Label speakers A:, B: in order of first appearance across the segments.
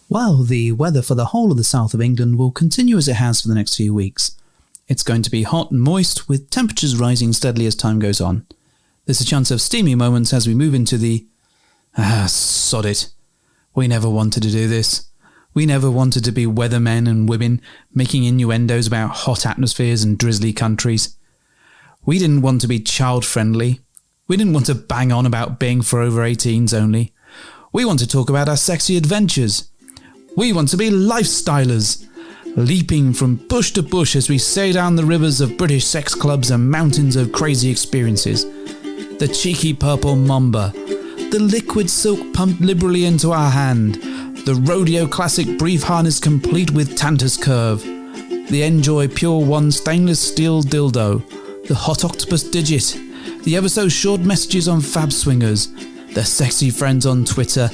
A: Well, the weather for the whole of the south of England will continue as it has for the next few weeks. It's going to be hot and moist, with temperatures rising steadily as time goes on. There's a chance of steamy moments as we move into the... sod it. We never wanted to do this. We never wanted to be weathermen and women making innuendos about hot atmospheres and drizzly countries. We didn't want to be child-friendly. We didn't want to bang on about being for over 18s only. We want to talk about our sexy adventures. We want to be lifestylers, leaping from bush to bush as we sail down the rivers of British sex clubs and mountains of crazy experiences. The cheeky purple mamba, the liquid silk pumped liberally into our hand, the rodeo classic brief harness complete with Tantus curve, the Enjoy Pure One stainless steel dildo, the hot octopus digit, the ever so short messages on Fab Swingers, the sexy friends on Twitter,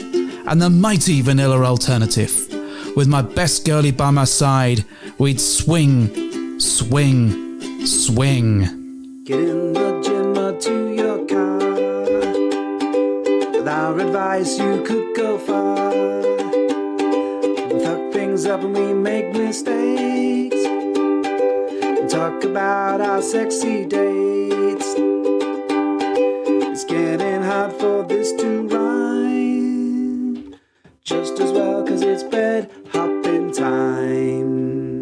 A: and the mighty vanilla alternative. With my best girlie by my side, we'd swing, swing, swing.
B: Get in the gym or to your car. With our advice, you could go far. We fuck things up and we make mistakes. And talk about our sexy dates. It's getting hard for this to rhyme. Just as well, 'cause it's bed hopping time.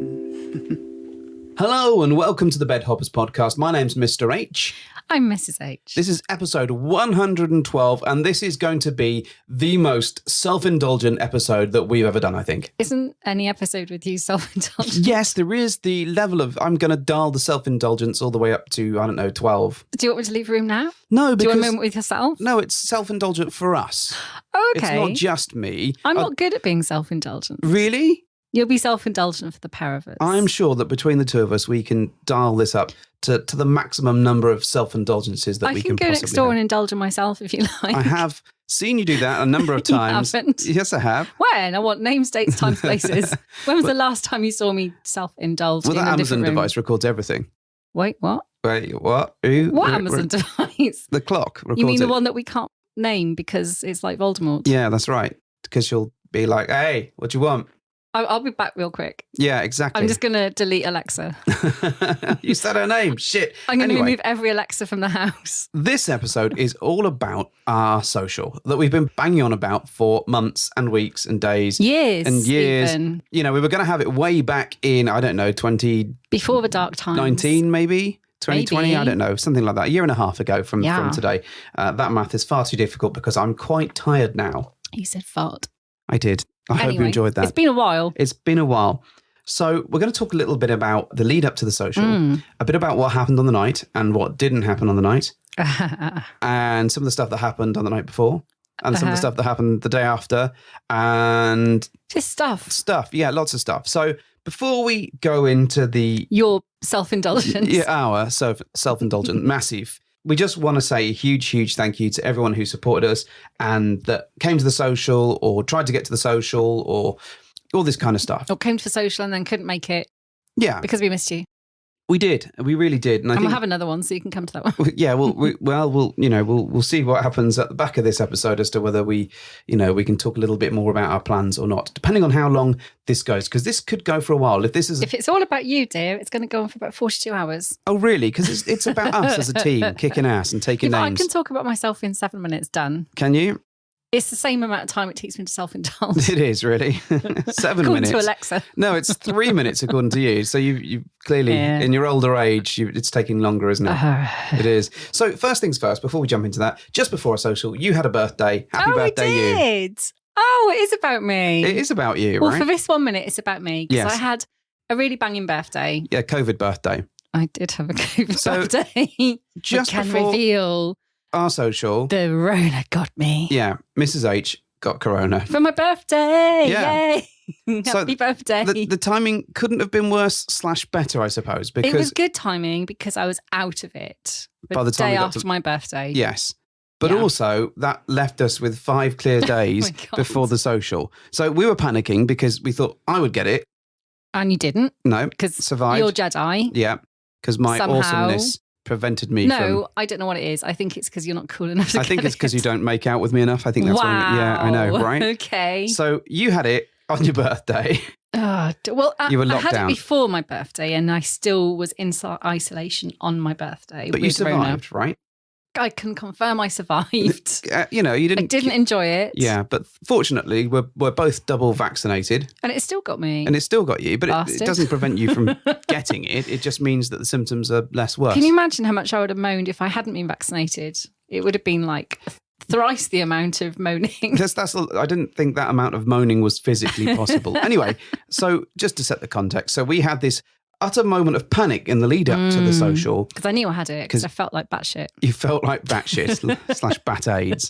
C: Hello and welcome to the Bed Hoppers podcast. My name's Mr. H.
D: I'm Mrs. H.
C: This is episode 112, and this is going to be the most self-indulgent episode that we've ever done, I think.
D: Isn't any episode with you self-indulgent?
C: Yes, there is the level of, I'm going to dial the self-indulgence all the way up to, 12.
D: Do you want me to leave the room now?
C: No,
D: Do you
C: because...
D: want a moment with yourself?
C: No, it's self-indulgent for us.
D: Oh, okay.
C: It's not just me.
D: I'm not good at being self-indulgent.
C: Really?
D: You'll be self-indulgent for the pair of us.
C: I'm sure that between the two of us, we can dial this up to the maximum number of self-indulgences that we can possibly
D: I can go next door
C: have.
D: and indulge in myself if you like.
C: I have seen you do that a number of
D: You
C: times.
D: haven't.
C: Yes, I have.
D: When? I want names, dates, times, places. When was the last time you saw me self-indulge
C: Well,
D: in
C: that
D: a
C: Amazon
D: different room?
C: device records everything.
D: Wait, what?
C: Wait, what? Who?
D: What Amazon device?
C: The clock records
D: You mean the
C: it.
D: one that we can't name because it's like Voldemort?
C: Yeah, that's right. Because you'll be like, hey, what do you want?
D: I'll be back real quick.
C: Yeah, exactly.
D: I'm just going to delete Alexa.
C: You said her name. Shit.
D: I'm going to
C: Anyway,
D: remove every Alexa from the house.
C: this episode is all about our social that we've been banging on about for months and weeks and days.
D: Years.
C: And years.
D: Even.
C: You know, we were going to have it way back in, 2019
D: Before the dark times.
C: maybe? 2020,
D: Maybe.
C: I don't know, something like that. A year and a half ago from today. That math is far too difficult because I'm quite tired now.
D: You said fart.
C: I did. I hope you enjoyed that.
D: It's been a while.
C: It's been a while. So we're going to talk a little bit about the lead up to the social, a bit about what happened on the night and what didn't happen on the night, and some of the stuff that happened on the night before, and some of the stuff that happened the day after, and
D: Just stuff.
C: Yeah, lots of stuff. So before we go into
D: Your self-indulgence.
C: our self-indulgent, massive, we just want to say a huge, huge thank you to everyone who supported us and that came to the social or tried to get to the social or all this kind of stuff.
D: Or came to the social and then couldn't make it
C: Yeah,
D: because we missed you.
C: we did. We really did. And I
D: And
C: think,
D: we'll have another one so you can come to that one.
C: yeah, we'll see what happens at the back of this episode as to whether we can talk a little bit more about our plans or not, depending on how long this goes, because this could go for a while. If this is,
D: If it's all about you, dear, it's going to go on for about 42 hours.
C: oh really? Because it's about us as a team kicking ass and taking
D: I
C: names.
D: can talk about myself in 7 minutes, done.
C: Can you?
D: It's the same amount of time it takes me to self-indulge.
C: It is really 7
D: According
C: minutes.
D: to Alexa.
C: No, it's 3 minutes according to you. So you clearly,
D: Yeah.
C: in your older age, it's taking longer, isn't it? It is. So first things first, before we jump into that, just before our social, you had a birthday. Happy birthday,
D: I
C: you.
D: did. Oh, it is about me.
C: It is about you,
D: Well,
C: right?
D: for this 1 minute, it's about me because
C: Yes.
D: I had a really banging birthday.
C: Yeah, COVID birthday.
D: I did have a COVID
C: So,
D: birthday.
C: just
D: we can
C: before-
D: reveal
C: Our social,
D: the Rona got me.
C: yeah, Mrs. H got corona.
D: For my birthday.
C: Yeah.
D: Yay.
C: So
D: Happy birthday.
C: The timing couldn't have been worse / better, I suppose,
D: It was
C: because
D: good timing because I was out of it
C: By the time
D: day
C: we got
D: after
C: to-
D: my birthday.
C: yes. But
D: Yeah.
C: also that left us with 5 clear days
D: God.
C: before the social. So we were panicking because we thought I would get it.
D: And you didn't
C: No,
D: because
C: survived.
D: you're Jedi.
C: Yeah, because my
D: Somehow.
C: awesomeness prevented me
D: No, I don't know what it is. I think it's because you're not cool enough to
C: from... I think
D: get
C: it's because you
D: it.
C: don't make out with me enough. I think that's
D: wow.
C: why... Yeah, I know, right?
D: Okay.
C: So you had it. on your birthday.
D: Well,
C: You were
D: I
C: locked
D: had
C: down.
D: it before my birthday, and I still was in isolation on my birthday.
C: But you
D: with Rona.
C: survived, right?
D: I can confirm I survived.
C: You didn't.
D: I didn't enjoy it.
C: Yeah, but fortunately, we're both double vaccinated.
D: And it still got me.
C: And it still got you, but it
D: Bastard.
C: doesn't prevent you from getting it. It just means that the symptoms are less worse.
D: Can you imagine how much I would have moaned if I hadn't been vaccinated? It would have been like thrice the amount of moaning.
C: I didn't think that amount of moaning was physically possible. Anyway, so just to set the context. So we had this utter moment of panic in the lead up to the social.
D: Because I knew I had it, because I felt like batshit.
C: You felt like batshit / bat AIDS.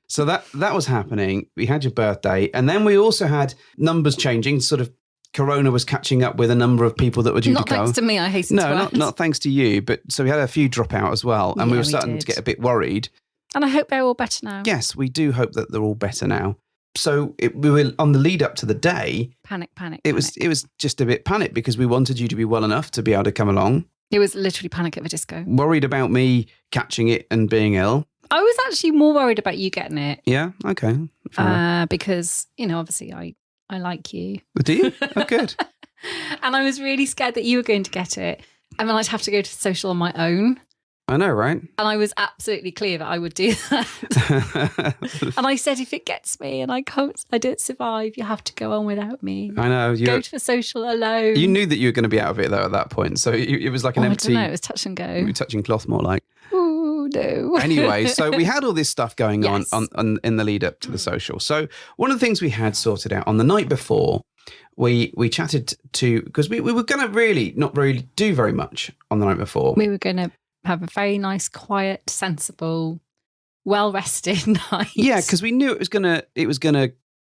C: So that was happening. We had your birthday. And then we also had numbers changing. Sort of Corona was catching up with a number of people that were due
D: Not
C: to go.
D: thanks to me, I hasten to add.
C: Not thanks to you. But so we had a few drop out as well. And
D: Yeah,
C: we were
D: we
C: starting
D: did.
C: to get a bit worried.
D: And I hope they're all better now.
C: Yes, we do hope that they're all better now. So we were on the lead up to the day.
D: Panic.
C: It was just a bit panic because we wanted you to be well enough to be able to come along.
D: It was literally Panic at the Disco.
C: Worried about me catching it and being ill.
D: I was actually more worried about you getting it.
C: Yeah, okay. Fair enough.
D: Because, obviously I like you.
C: Do you? Oh, good.
D: And I was really scared that you were going to get it. And then I'd have to go to social on my own.
C: I know, right?
D: And I was absolutely clear that I would do that. And I said, if it gets me and I don't survive, you have to go on without me.
C: I know.
D: Go to the social alone.
C: You knew that you were going to be out of it, though, at that point. So it was like an empty...
D: I don't know, it was touch and go.
C: Touching cloth, more like.
D: Oh, no.
C: Anyway, so we had all this stuff going
D: Yes.
C: on in the lead up to the social. So one of the things we had sorted out on the night before, we chatted to... Because we were going to really not really do very much on the night before.
D: We were going to have a very nice, quiet, sensible, well-rested night.
C: Yeah, because we knew it was gonna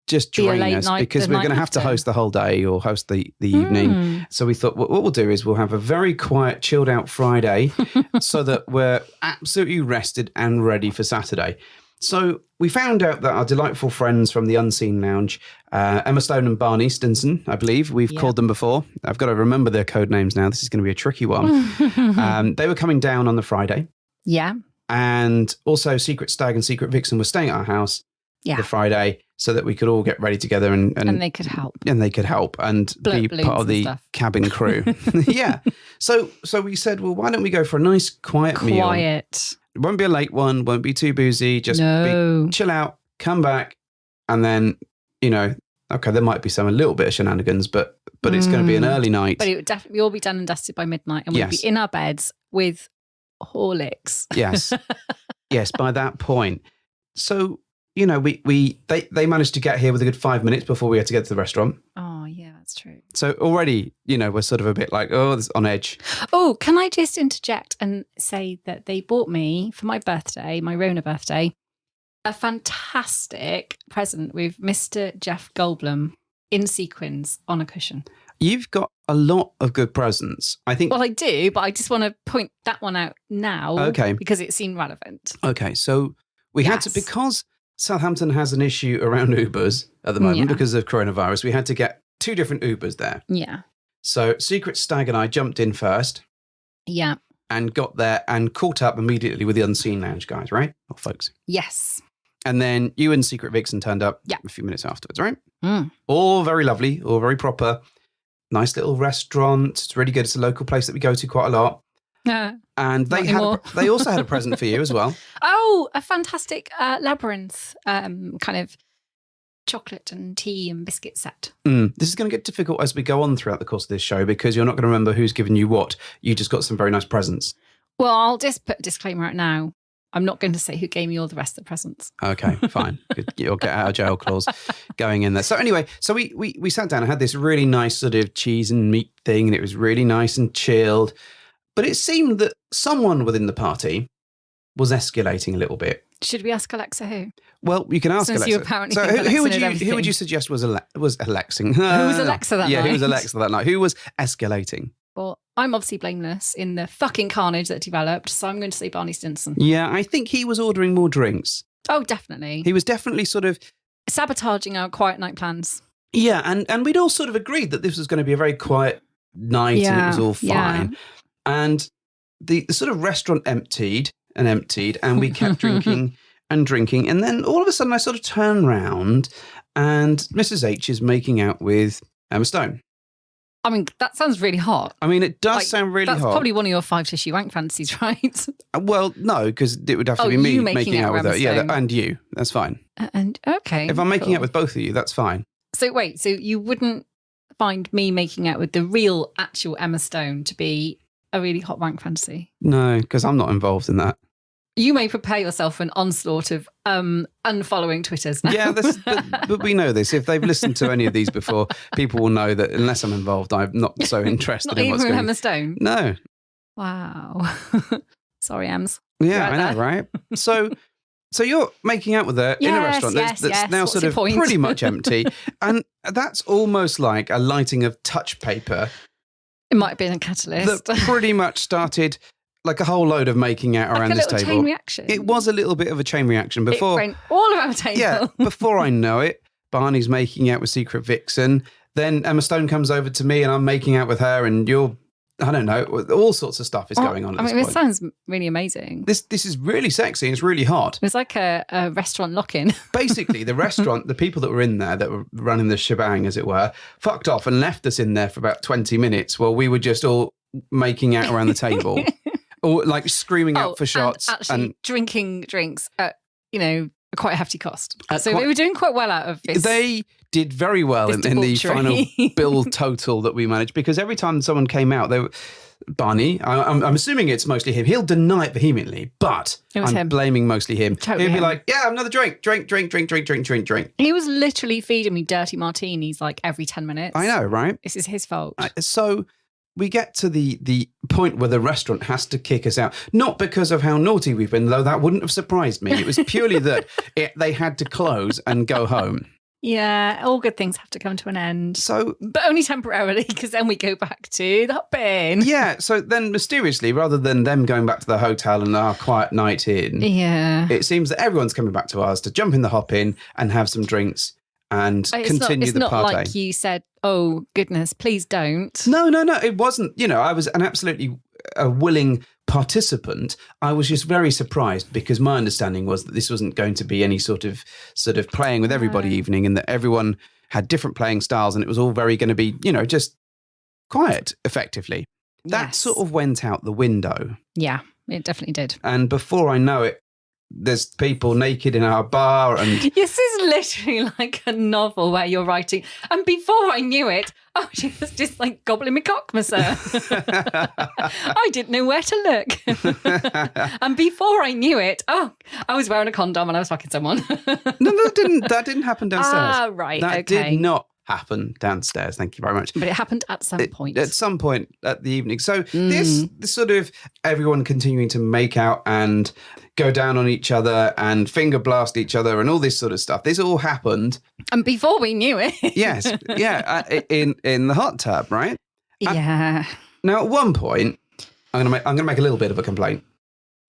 C: just
D: Be a
C: drain
D: late
C: us
D: night
C: because
D: the
C: we were going to
D: night
C: have to
D: after.
C: host the whole day or host the evening. So we thought what we'll do is we'll have a very quiet, chilled out Friday so that we're absolutely rested and ready for Saturday. So we found out that our delightful friends from the Unseen Lounge, Emma Stone and Barney Stinson, I believe, we've called them before. I've got to remember their code names now. This is going to be a tricky one. They were coming down on the Friday.
D: Yeah.
C: And also Secret Stag and Secret Vixen were staying at our house the Friday so that we could all get ready together and
D: they could help.
C: And they could help and be
D: balloons
C: part of
D: and
C: the
D: stuff.
C: cabin crew. Yeah. So we said, well, why don't we go for a nice quiet meal?
D: Quiet.
C: It won't be a late one, won't be too boozy, just
D: No.
C: chill out, come back, and then, okay, there might be a little bit of shenanigans, but it's going to be an early night.
D: But it would definitely all be done and dusted by midnight, and we'd be in our beds with Horlicks.
C: Yes. Yes, by that point. So, they managed to get here with a good 5 minutes before we had to get to the restaurant.
D: Oh, yeah, that's true.
C: So already, we're sort of a bit like, this is on edge.
D: Oh, can I just interject and say that they bought me for my birthday, my Rona birthday, a fantastic present with Mr. Jeff Goldblum in sequins on a cushion.
C: You've got a lot of good presents. I think.
D: Well, I do, but I just want to point that one out now.
C: Okay.
D: Because it seemed relevant.
C: Okay, so we had to, because Southampton has an issue around Ubers at the moment because of coronavirus, we had to get 2 different Ubers there.
D: Yeah.
C: So Secret Stag and I jumped in first.
D: Yeah.
C: And got there and caught up immediately with the Unseen Lounge guys, right? Or folks.
D: Yes.
C: And then you and Secret Vixen turned up a few minutes afterwards, right? All very lovely, all very proper. Nice little restaurant. It's really good. It's a local place that we go to quite a lot. And they also had a present for you as well.
D: Oh, a fantastic labyrinth kind of chocolate and tea and biscuit set.
C: This is going to get difficult as we go on throughout the course of this show because you're not going to remember who's given you what. You just got some very nice presents.
D: Well, I'll just put a disclaimer out now. I'm not going to say who gave me all the rest of the presents.
C: Okay, fine. You'll get out of jail clause going in there. So anyway, so we sat down and had this really nice sort of cheese and meat thing, and it was really nice and chilled. But it seemed that someone within the party was escalating a little bit.
D: Should we ask Alexa who?
C: Well, you can ask
D: Since
C: Alexa.
D: you apparently
C: so
D: think
C: who
D: Alexa
C: would you suggest was Alexing?
D: Who was Alexa that night?
C: Yeah, who was Alexa that night? Who was escalating?
D: Well, I'm obviously blameless in the fucking carnage that developed, so I'm going to say Barney Stinson.
C: Yeah, I think he was ordering more drinks.
D: Oh, definitely.
C: He was definitely sort of
D: sabotaging our quiet night plans.
C: Yeah, and we'd all sort of agreed that this was going to be a very quiet night and it was all fine. Yeah. And the sort of restaurant emptied, and we kept drinking and drinking. And then all of a sudden I sort of turned round and Mrs. H is making out with Emma Stone.
D: I mean, that sounds really hot.
C: I mean, it does
D: Like,
C: sound really
D: That's
C: hot.
D: probably one of your 5 tissue wank fantasies, right?
C: Well, no, because it would have to
D: Oh,
C: be me
D: you
C: making out with her.
D: Emma
C: Yeah,
D: Stone.
C: and you. That's fine.
D: And okay.
C: If I'm making
D: cool.
C: out with both of you, that's fine.
D: So wait, so you wouldn't find me making out with the real, actual Emma Stone to be a really hot wank fantasy?
C: No, because I'm not involved in that.
D: You may prepare yourself for an onslaught of unfollowing Twitters now.
C: Yeah, but we know this. If they've listened to any of these before, people will know that unless I'm involved, I'm not so interested
D: Not
C: in
D: even
C: what's
D: with
C: going on.
D: Emma Stone.
C: No.
D: Wow. Sorry, Ems.
C: Yeah,
D: Right
C: I know,
D: there.
C: right? So you're making out with her in a
D: Yes,
C: restaurant
D: yes,
C: that's
D: yes.
C: now
D: What's
C: sort
D: your
C: of
D: point?
C: pretty much empty. And that's almost like a lighting of touch paper
D: It might have been a catalyst.
C: that pretty much started like a whole load of making out around
D: like a
C: this
D: little
C: table.
D: chain reaction.
C: It was a little bit of a chain reaction before.
D: It went all around the table.
C: Yeah, before I know it, Barney's making out with Secret Vixen. Then Emma Stone comes over to me and I'm making out with her, and I don't know, all sorts of stuff is going on at
D: I
C: this
D: mean,
C: point.
D: this sounds really amazing.
C: This is really sexy. It's really hot.
D: It's like a restaurant lock-in.
C: Basically, the restaurant, the people that were in there that were running the shebang, as it were, fucked off and left us in there for about 20 minutes while we were just all making out around the table. Or like screaming out for shots.
D: And actually drinking drinks at, quite a hefty cost. So they were doing quite well out of this.
C: They did very well in the final bill total that we managed, because every time someone came out, Barney, I'm assuming it's mostly him. He'll deny it vehemently, but I'm
D: him.
C: blaming mostly him.
D: Totally
C: He'll be
D: him.
C: like, yeah, another drink.
D: He was literally feeding me dirty martinis like every 10 minutes.
C: I know, right?
D: This is his fault.
C: So we get to the point where the restaurant has to kick us out, not because of how naughty we've been, though that wouldn't have surprised me. It was purely that they had to close and go home.
D: Yeah, all good things have to come to an end. But only temporarily, because then we go back to the hot bin.
C: Yeah, so then mysteriously, rather than them going back to the hotel and our quiet night in,
D: Yeah.
C: it seems that everyone's coming back to ours to jump in the hop in and have some drinks and continue the party.
D: It's not like you said, oh, goodness, please don't.
C: No, it wasn't. I was an absolutely willing participant. I was just very surprised, because my understanding was that this wasn't going to be any sort of playing with everybody evening, and that everyone had different playing styles, and it was all very going to be, just quiet, effectively. That
D: Yes.
C: sort of went out the window.
D: Yeah, it definitely did.
C: And before I know it, there's people naked in our bar, and
D: This is literally like a novel where you're writing. And before I knew it, she was just like gobbling me cock, sir. I didn't know where to look. And before I knew it, I was wearing a condom and I was fucking someone.
C: no, that didn't happen downstairs.
D: Ah, right,
C: That
D: okay.
C: did not happen downstairs. Thank you very much.
D: But it happened at some point.
C: At some point at the evening. So this sort of everyone continuing to make out and go down on each other and finger blast each other and all this sort of stuff. This all happened.
D: And before we knew it.
C: Yes. Yeah. In the hot tub, right?
D: Yeah.
C: Now, at one point, I'm gonna make a little bit of a complaint.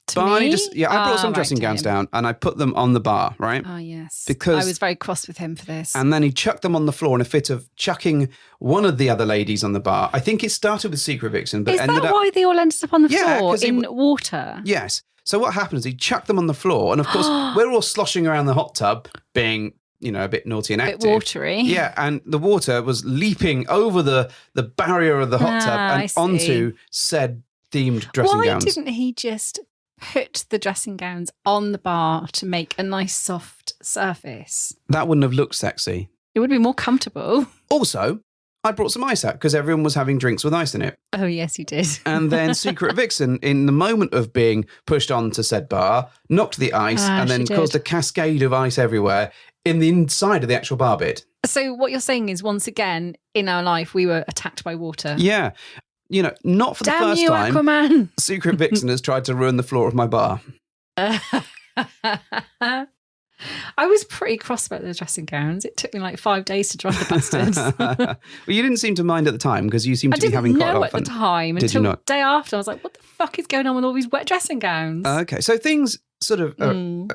D: To me?
C: I brought some
D: Right,
C: dressing
D: to
C: gowns
D: him.
C: down and I put them on the bar, right?
D: Oh, yes.
C: Because-
D: I was very cross with him for this.
C: And then he chucked them on the floor in a fit of chucking one of the other ladies on the bar. I think it started with Secret Vixen, but
D: Is
C: ended
D: that
C: up...
D: why they all ended up on the
C: Yeah,
D: floor
C: 'cause he
D: in
C: w-
D: water?
C: Yes. So what happened is he chucked them on the floor. And of course, we're all sloshing around the hot tub, being, a bit naughty and
D: A
C: active.
D: bit watery.
C: Yeah, and the water was leaping over the barrier of the hot tub
D: I
C: and
D: see.
C: onto said themed dressing
D: Why
C: gowns.
D: didn't he just put the dressing gowns on the bar to make a nice soft surface?
C: That wouldn't have looked sexy.
D: It would be more comfortable.
C: Also, I brought some ice out because everyone was having drinks with ice in it.
D: Oh, yes, you did.
C: And then Secret Vixen, in the moment of being pushed onto said bar, knocked the ice and then
D: she
C: caused a
D: did.
C: cascade of ice everywhere in the inside of the actual bar bit.
D: So what you're saying is, once again, in our life, we were attacked by water.
C: Yeah. Not for the
D: Damn
C: first
D: you,
C: time.
D: Aquaman.
C: Secret Vixen has tried to ruin the floor of my bar.
D: I was pretty cross about the dressing gowns. It took me like 5 days to dry the bastards.
C: Well, you didn't seem to mind at the time because you seemed
D: I
C: to be
D: didn't
C: having quite a
D: know
C: lot
D: at
C: of
D: the
C: fun.
D: time
C: Did you
D: until
C: not?
D: the day after. I was like, what the fuck is going on with all these wet dressing gowns?
C: Okay, so things sort of are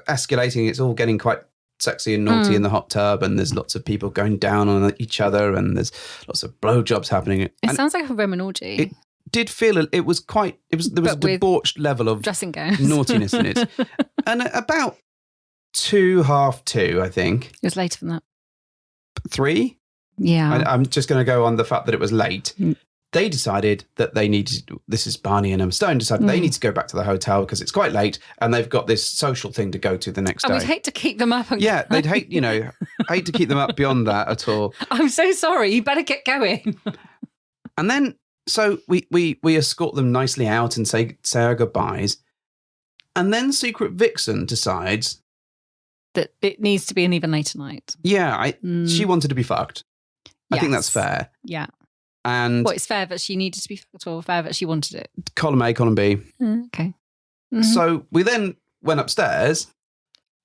C: escalating. It's all getting quite sexy and naughty in the hot tub, and there's lots of people going down on each other, and there's lots of blowjobs happening.
D: It
C: And
D: sounds like a Roman orgy.
C: it did feel there was a
D: But with
C: debauched level of
D: dressing gowns.
C: naughtiness in it. And at about 2:30, I think,
D: It was later than that.
C: 3.
D: Yeah.
C: I'm just going to go on the fact that it was late. They decided that they needed, this is Barney and Emma Stone, decided they need to go back to the hotel because it's quite late and they've got this social thing to go to the next day.
D: I would hate to keep them up.
C: Yeah, they'd hate to keep them up beyond that at all.
D: I'm so sorry. You better get going.
C: And then, so we escort them nicely out and say our goodbyes. And then Secret Vixen decides
D: that it needs to be an even later night.
C: Yeah, she wanted to be fucked. I think that's fair.
D: Yeah.
C: And
D: it's fair that she needed to be fucked or fair that she wanted it?
C: Column A, column B.
D: Okay. Mm-hmm.
C: So we then went upstairs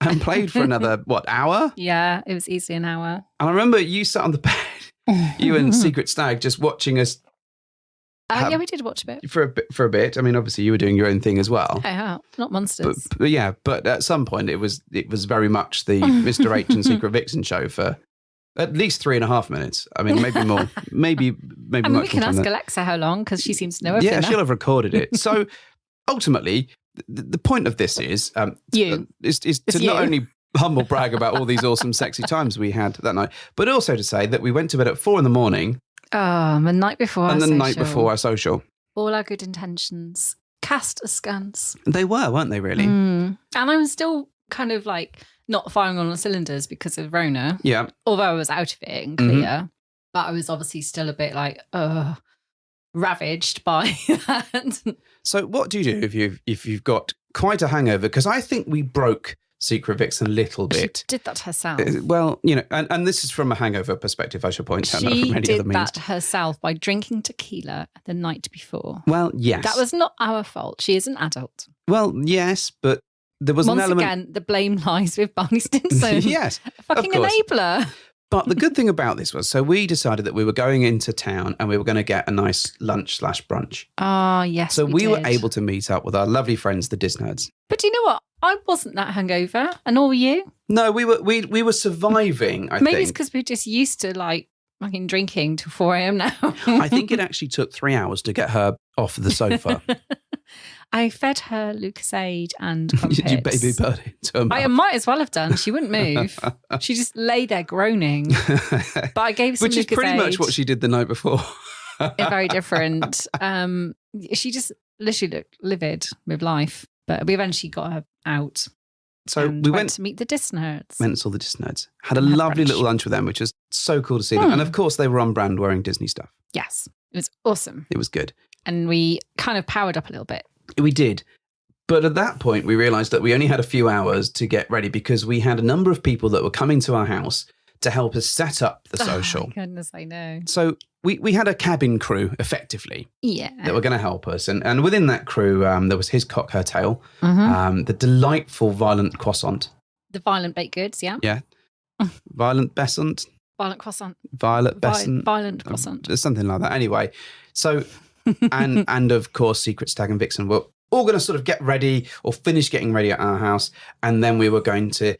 C: and played for another, hour?
D: Yeah, it was easily an hour.
C: And I remember you sat on the bed, you and Secret Stag, just watching us.
D: Yeah, we did watch a bit.
C: For a bit. I mean, obviously you were doing your own thing as well.
D: Yeah, not monsters.
C: But at some point it was very much the Mr. H and Secret Vixen show for at least 3.5 minutes. I mean, maybe more. maybe
D: I mean, we can ask Alexa how long because she seems to know everything.
C: Yeah, she'll have recorded it. So ultimately, the point of this is to not only humble brag about all these awesome, sexy times we had that night, but also to say that we went to bed at 4 a.m.
D: The night before our social.
C: night before our social.
D: All our good intentions cast askance.
C: They weren't they, really?
D: And I'm still kind of like not firing on all cylinders because of Rona.
C: Yeah.
D: Although I was out of it and clear. But I was obviously still a bit like, ravaged by that. So
C: what do you do if you've got quite a hangover? Because I think we broke Secret Vixen a little bit.
D: She did that herself.
C: Well, and this is from a hangover perspective, I should point out, not from any other means.
D: She did that herself by drinking tequila the night before.
C: Well, yes.
D: That was not our fault. She is an adult.
C: Well, yes, but there was an element...
D: Once again, the blame lies with Barney Stinson.
C: Yes,
D: fucking enabler.
C: But the good thing about this was, so we decided that we were going into town and we were going to get a nice lunch/brunch.
D: Ah, yes.
C: So we were able to meet up with our lovely friends, the Disnerds.
D: But do you know what? I wasn't that hungover, and nor were you.
C: No, we were surviving. I think
D: maybe it's because we're just used to like fucking drinking till 4 a.m. now.
C: I think it actually took 3 hours to get her off the sofa.
D: I fed her Lucasade and crumpets.
C: Did you baby bird into her mouth?
D: I might as well have done. She wouldn't move. She just lay there groaning. But I gave some
C: Which is
D: Lucasade.
C: pretty much what she did the night before.
D: Very different. She just literally looked livid with life. But we eventually got her out.
C: So we went
D: to meet the Disnerds.
C: Went and saw the Disnerds. Had a lovely little lunch with them, which was so cool to see them. And of course, they were on brand wearing Disney stuff.
D: Yes. It was awesome.
C: It was good.
D: And we kind of powered up a little bit.
C: We did. But at that point, we realised that we only had a few hours to get ready because we had a number of people that were coming to our house to help us set up the social.
D: Oh, my goodness, I know.
C: So we had a cabin crew, effectively, that were going to help us. And within that crew, there was his cock, her tail, the delightful Violent Croissant.
D: The Violent Baked Goods, yeah?
C: Yeah. Violent Besant.
D: Violent Croissant.
C: Violet Besant.
D: Violent Croissant.
C: Something like that. Anyway, so... and of course, Secret Stag and Vixen were all going to sort of get ready or finish getting ready at our house, and then we were going to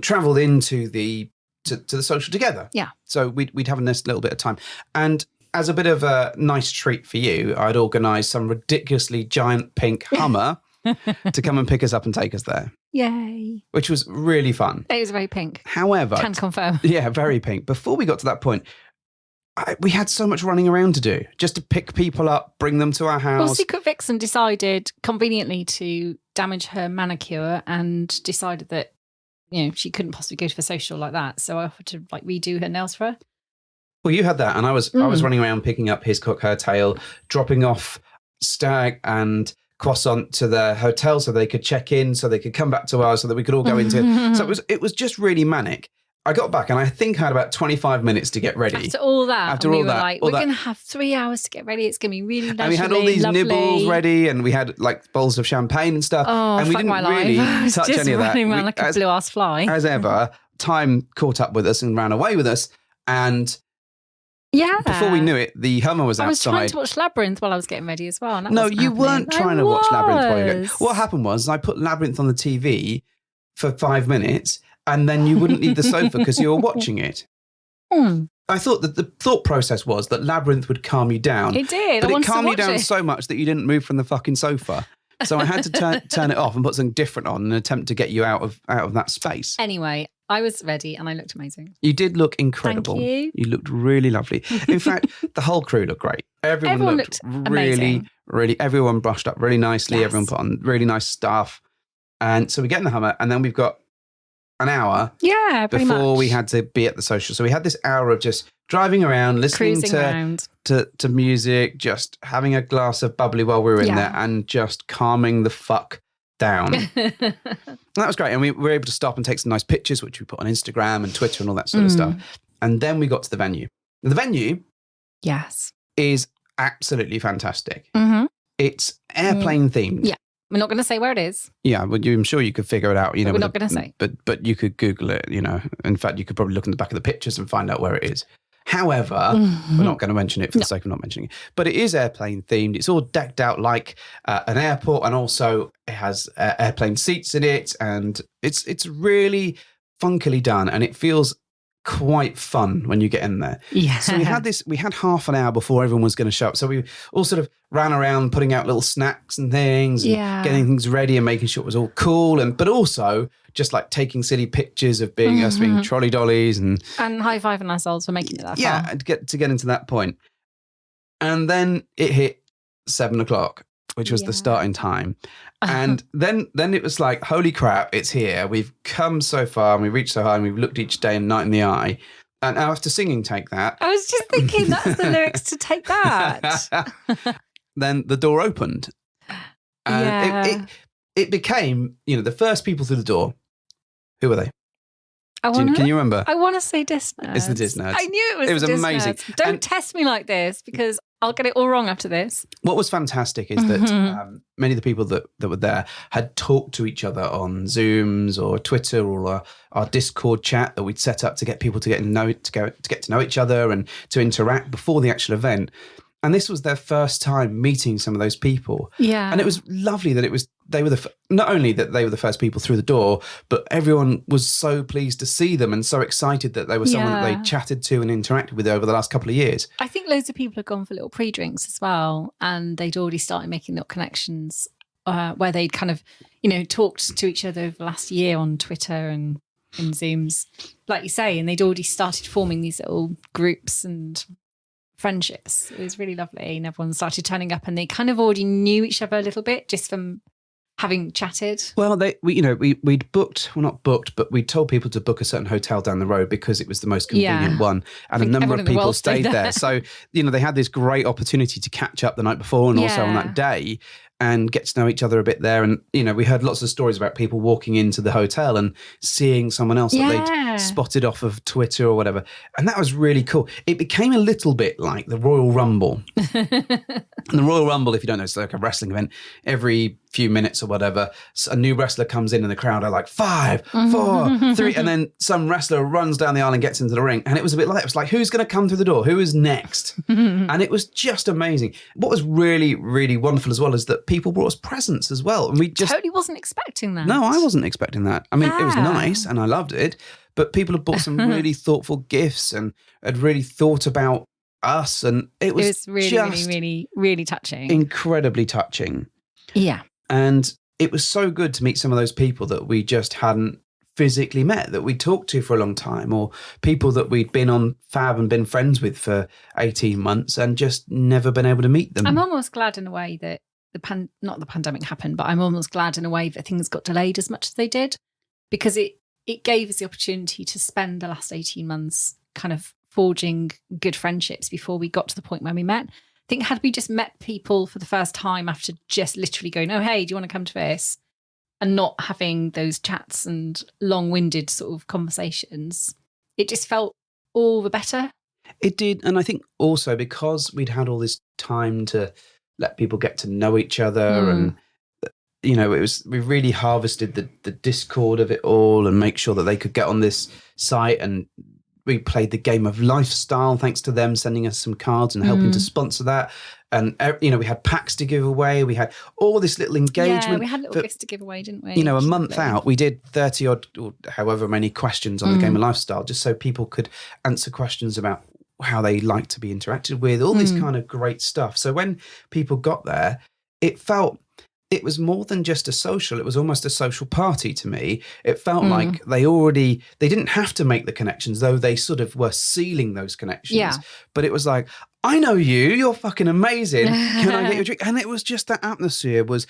C: travel into the to the social together.
D: Yeah.
C: So we'd have a nice little bit of time, and as a bit of a nice treat for you, I'd organised some ridiculously giant pink Hummer to come and pick us up and take us there.
D: Yay!
C: Which was really fun.
D: It was very pink.
C: However,
D: can confirm.
C: Yeah, very pink. Before we got to that point. We had so much running around to do, just to pick people up, bring them to our house.
D: Well, Secret Vixen decided conveniently to damage her manicure and decided that, she couldn't possibly go to the social like that. So I offered to redo her nails for her.
C: Well, you had that, and I was running around picking up his cook, her tail, dropping off Stag and Croissant to their hotel so they could check in, so they could come back to ours, so that we could all go into. So it was just really manic. I got back and I think I had about 25 minutes to get ready.
D: After all that, we were like, we're going to have 3 hours to get ready. It's going to be really lovely.
C: And we had all these
D: lovely
C: nibbles ready, and we had bowls of champagne and stuff.
D: Oh,
C: and we didn't really touch any of that.
D: Running around like a blue ass fly.
C: As ever, time caught up with us and ran away with us. And before we knew it, the Hummer was outside.
D: I was trying to watch Labyrinth while I was getting ready as well. And
C: no, you weren't trying to watch Labyrinth while you were going. What happened was I put Labyrinth on the TV for 5 minutes. And then you wouldn't leave the sofa because you were watching it. I thought that the thought process was that Labyrinth would calm you down.
D: It did.
C: But it calmed you down so much that you didn't move from the fucking sofa. So I had to turn it off and put something different on in an attempt to get you out of that space.
D: Anyway, I was ready and I looked amazing.
C: You did look incredible.
D: Thank you.
C: You looked really lovely. In fact, the whole crew looked great. Everyone looked
D: amazing.
C: really, everyone brushed up really nicely.
D: Yes.
C: Everyone put on really nice stuff. And so we get in the Hummer and then we've got an hour before we had to be at the social. So we had this hour of just driving around, listening to music, just having a glass of bubbly while we were in there and just calming the fuck down. And that was great. And we were able to stop and take some nice pictures, which we put on Instagram and Twitter and all that sort of stuff. And then we got to the venue. The venue is absolutely fantastic. It's airplane themed.
D: Yeah. We're not going to say where it is.
C: Yeah, but I'm sure you could figure it out. You know,
D: we're not going to say.
C: But you could Google it, you know. In fact, you could probably look in the back of the pictures and find out where it is. However, we're not going to mention it for the sake of not mentioning it. But it is airplane themed. It's all decked out like an airport, and also it has airplane seats in it, and it's really funkily done, and it feels quite fun when you get in there.
D: Yeah.
C: So we had half an hour before everyone was going to show up. So we all sort of ran around putting out little snacks and things, and getting things ready and making sure it was all cool, but also just like taking silly pictures of us being trolley dollies and
D: high-fiving ourselves for making it that far.
C: Yeah, to get into that point. And then it hit 7:00, which was the starting time. And then it was like, holy crap, it's here. We've come so far and we've reached so high and we've looked each day and night in the eye. And after singing Take That.
D: I was just thinking that's the lyrics to Take That.
C: Then the door opened. And it became, the first people through the door. Who were they? Can you remember?
D: I want to say Dis Nerds.
C: It's the Dis Nerds.
D: I knew it was
C: the Dis
D: amazing.
C: Nerds.
D: Don't test me like this because I'll get it all wrong after this.
C: What was fantastic is that many of the people that were there had talked to each other on Zooms or Twitter or our Discord chat that we'd set up to get people to get to know each other and to interact before the actual event. And this was their first time meeting some of those people.
D: Yeah.
C: And it was lovely that they were not only that they were the first people through the door, but everyone was so pleased to see them and so excited that they were someone that they chatted to and interacted with over the last couple of years. I
D: think loads of people have gone for little pre-drinks as well, and they'd already started making little connections where they'd kind of, talked to each other over the last year on Twitter and in Zooms, like you say, and they'd already started forming these little groups and friendships. It was really lovely, and everyone started turning up, and they kind of already knew each other a little bit just from having chatted. Well,
C: we'd booked, well, not booked, but we told people to book a certain hotel down the road because it was the most convenient one, and a number of people stayed there. So they had this great opportunity to catch up the night before and also on that day and get to know each other a bit there. And, we heard lots of stories about people walking into the hotel and seeing someone else that they'd spotted off of Twitter or whatever. And that was really cool. It became a little bit like the Royal Rumble. And the Royal Rumble, if you don't know, it's like a wrestling event. Every few minutes or whatever, a new wrestler comes in and the crowd are like 5, 4, 3, and then some wrestler runs down the aisle and gets into the ring. And it was a bit like that. It was like, who's going to come through the door? Who is next? And it was just amazing. What was really, really wonderful as well is that people brought us presents as well. And we just
D: totally wasn't expecting that.
C: No, I wasn't expecting that. I mean, it was nice and I loved it, but people had bought some really thoughtful gifts and had really thought about us. And it was
D: really,
C: just
D: really, really, really touching.
C: Incredibly touching.
D: Yeah.
C: And it was so good to meet some of those people that we just hadn't physically met, that we talked to for a long time, or people that we'd been on Fab and been friends with for 18 months and just never been able to meet them.
D: I'm almost glad in a way that not the pandemic happened, but I'm almost glad in a way that things got delayed as much as they did, because it gave us the opportunity to spend the last 18 months kind of forging good friendships before we got to the point where we met. I think had we just met people for the first time after just literally going, oh, hey, do you want to come to this? And not having those chats and long-winded sort of conversations, it just felt all the better.
C: It did. And I think also because we'd had all this time to let people get to know each other and, we really harvested the discord of it all and make sure that they could get on this site, and we played the game of lifestyle thanks to them sending us some cards and helping to sponsor that. And, we had packs to give away. We had all this little engagement.
D: Yeah, we had little gifts to give away, didn't we?
C: A month out, we did 30 odd or however many questions on the game of lifestyle, just so people could answer questions about how they like to be interacted with, all this kind of great stuff. So when people got there, it felt it was more than just a social. It was almost a social party to me. It felt like they didn't have to make the connections, though they sort of were sealing those connections.
D: Yeah.
C: But it was like, I know you, you're fucking amazing. Can I get you a drink? And it was just, that atmosphere was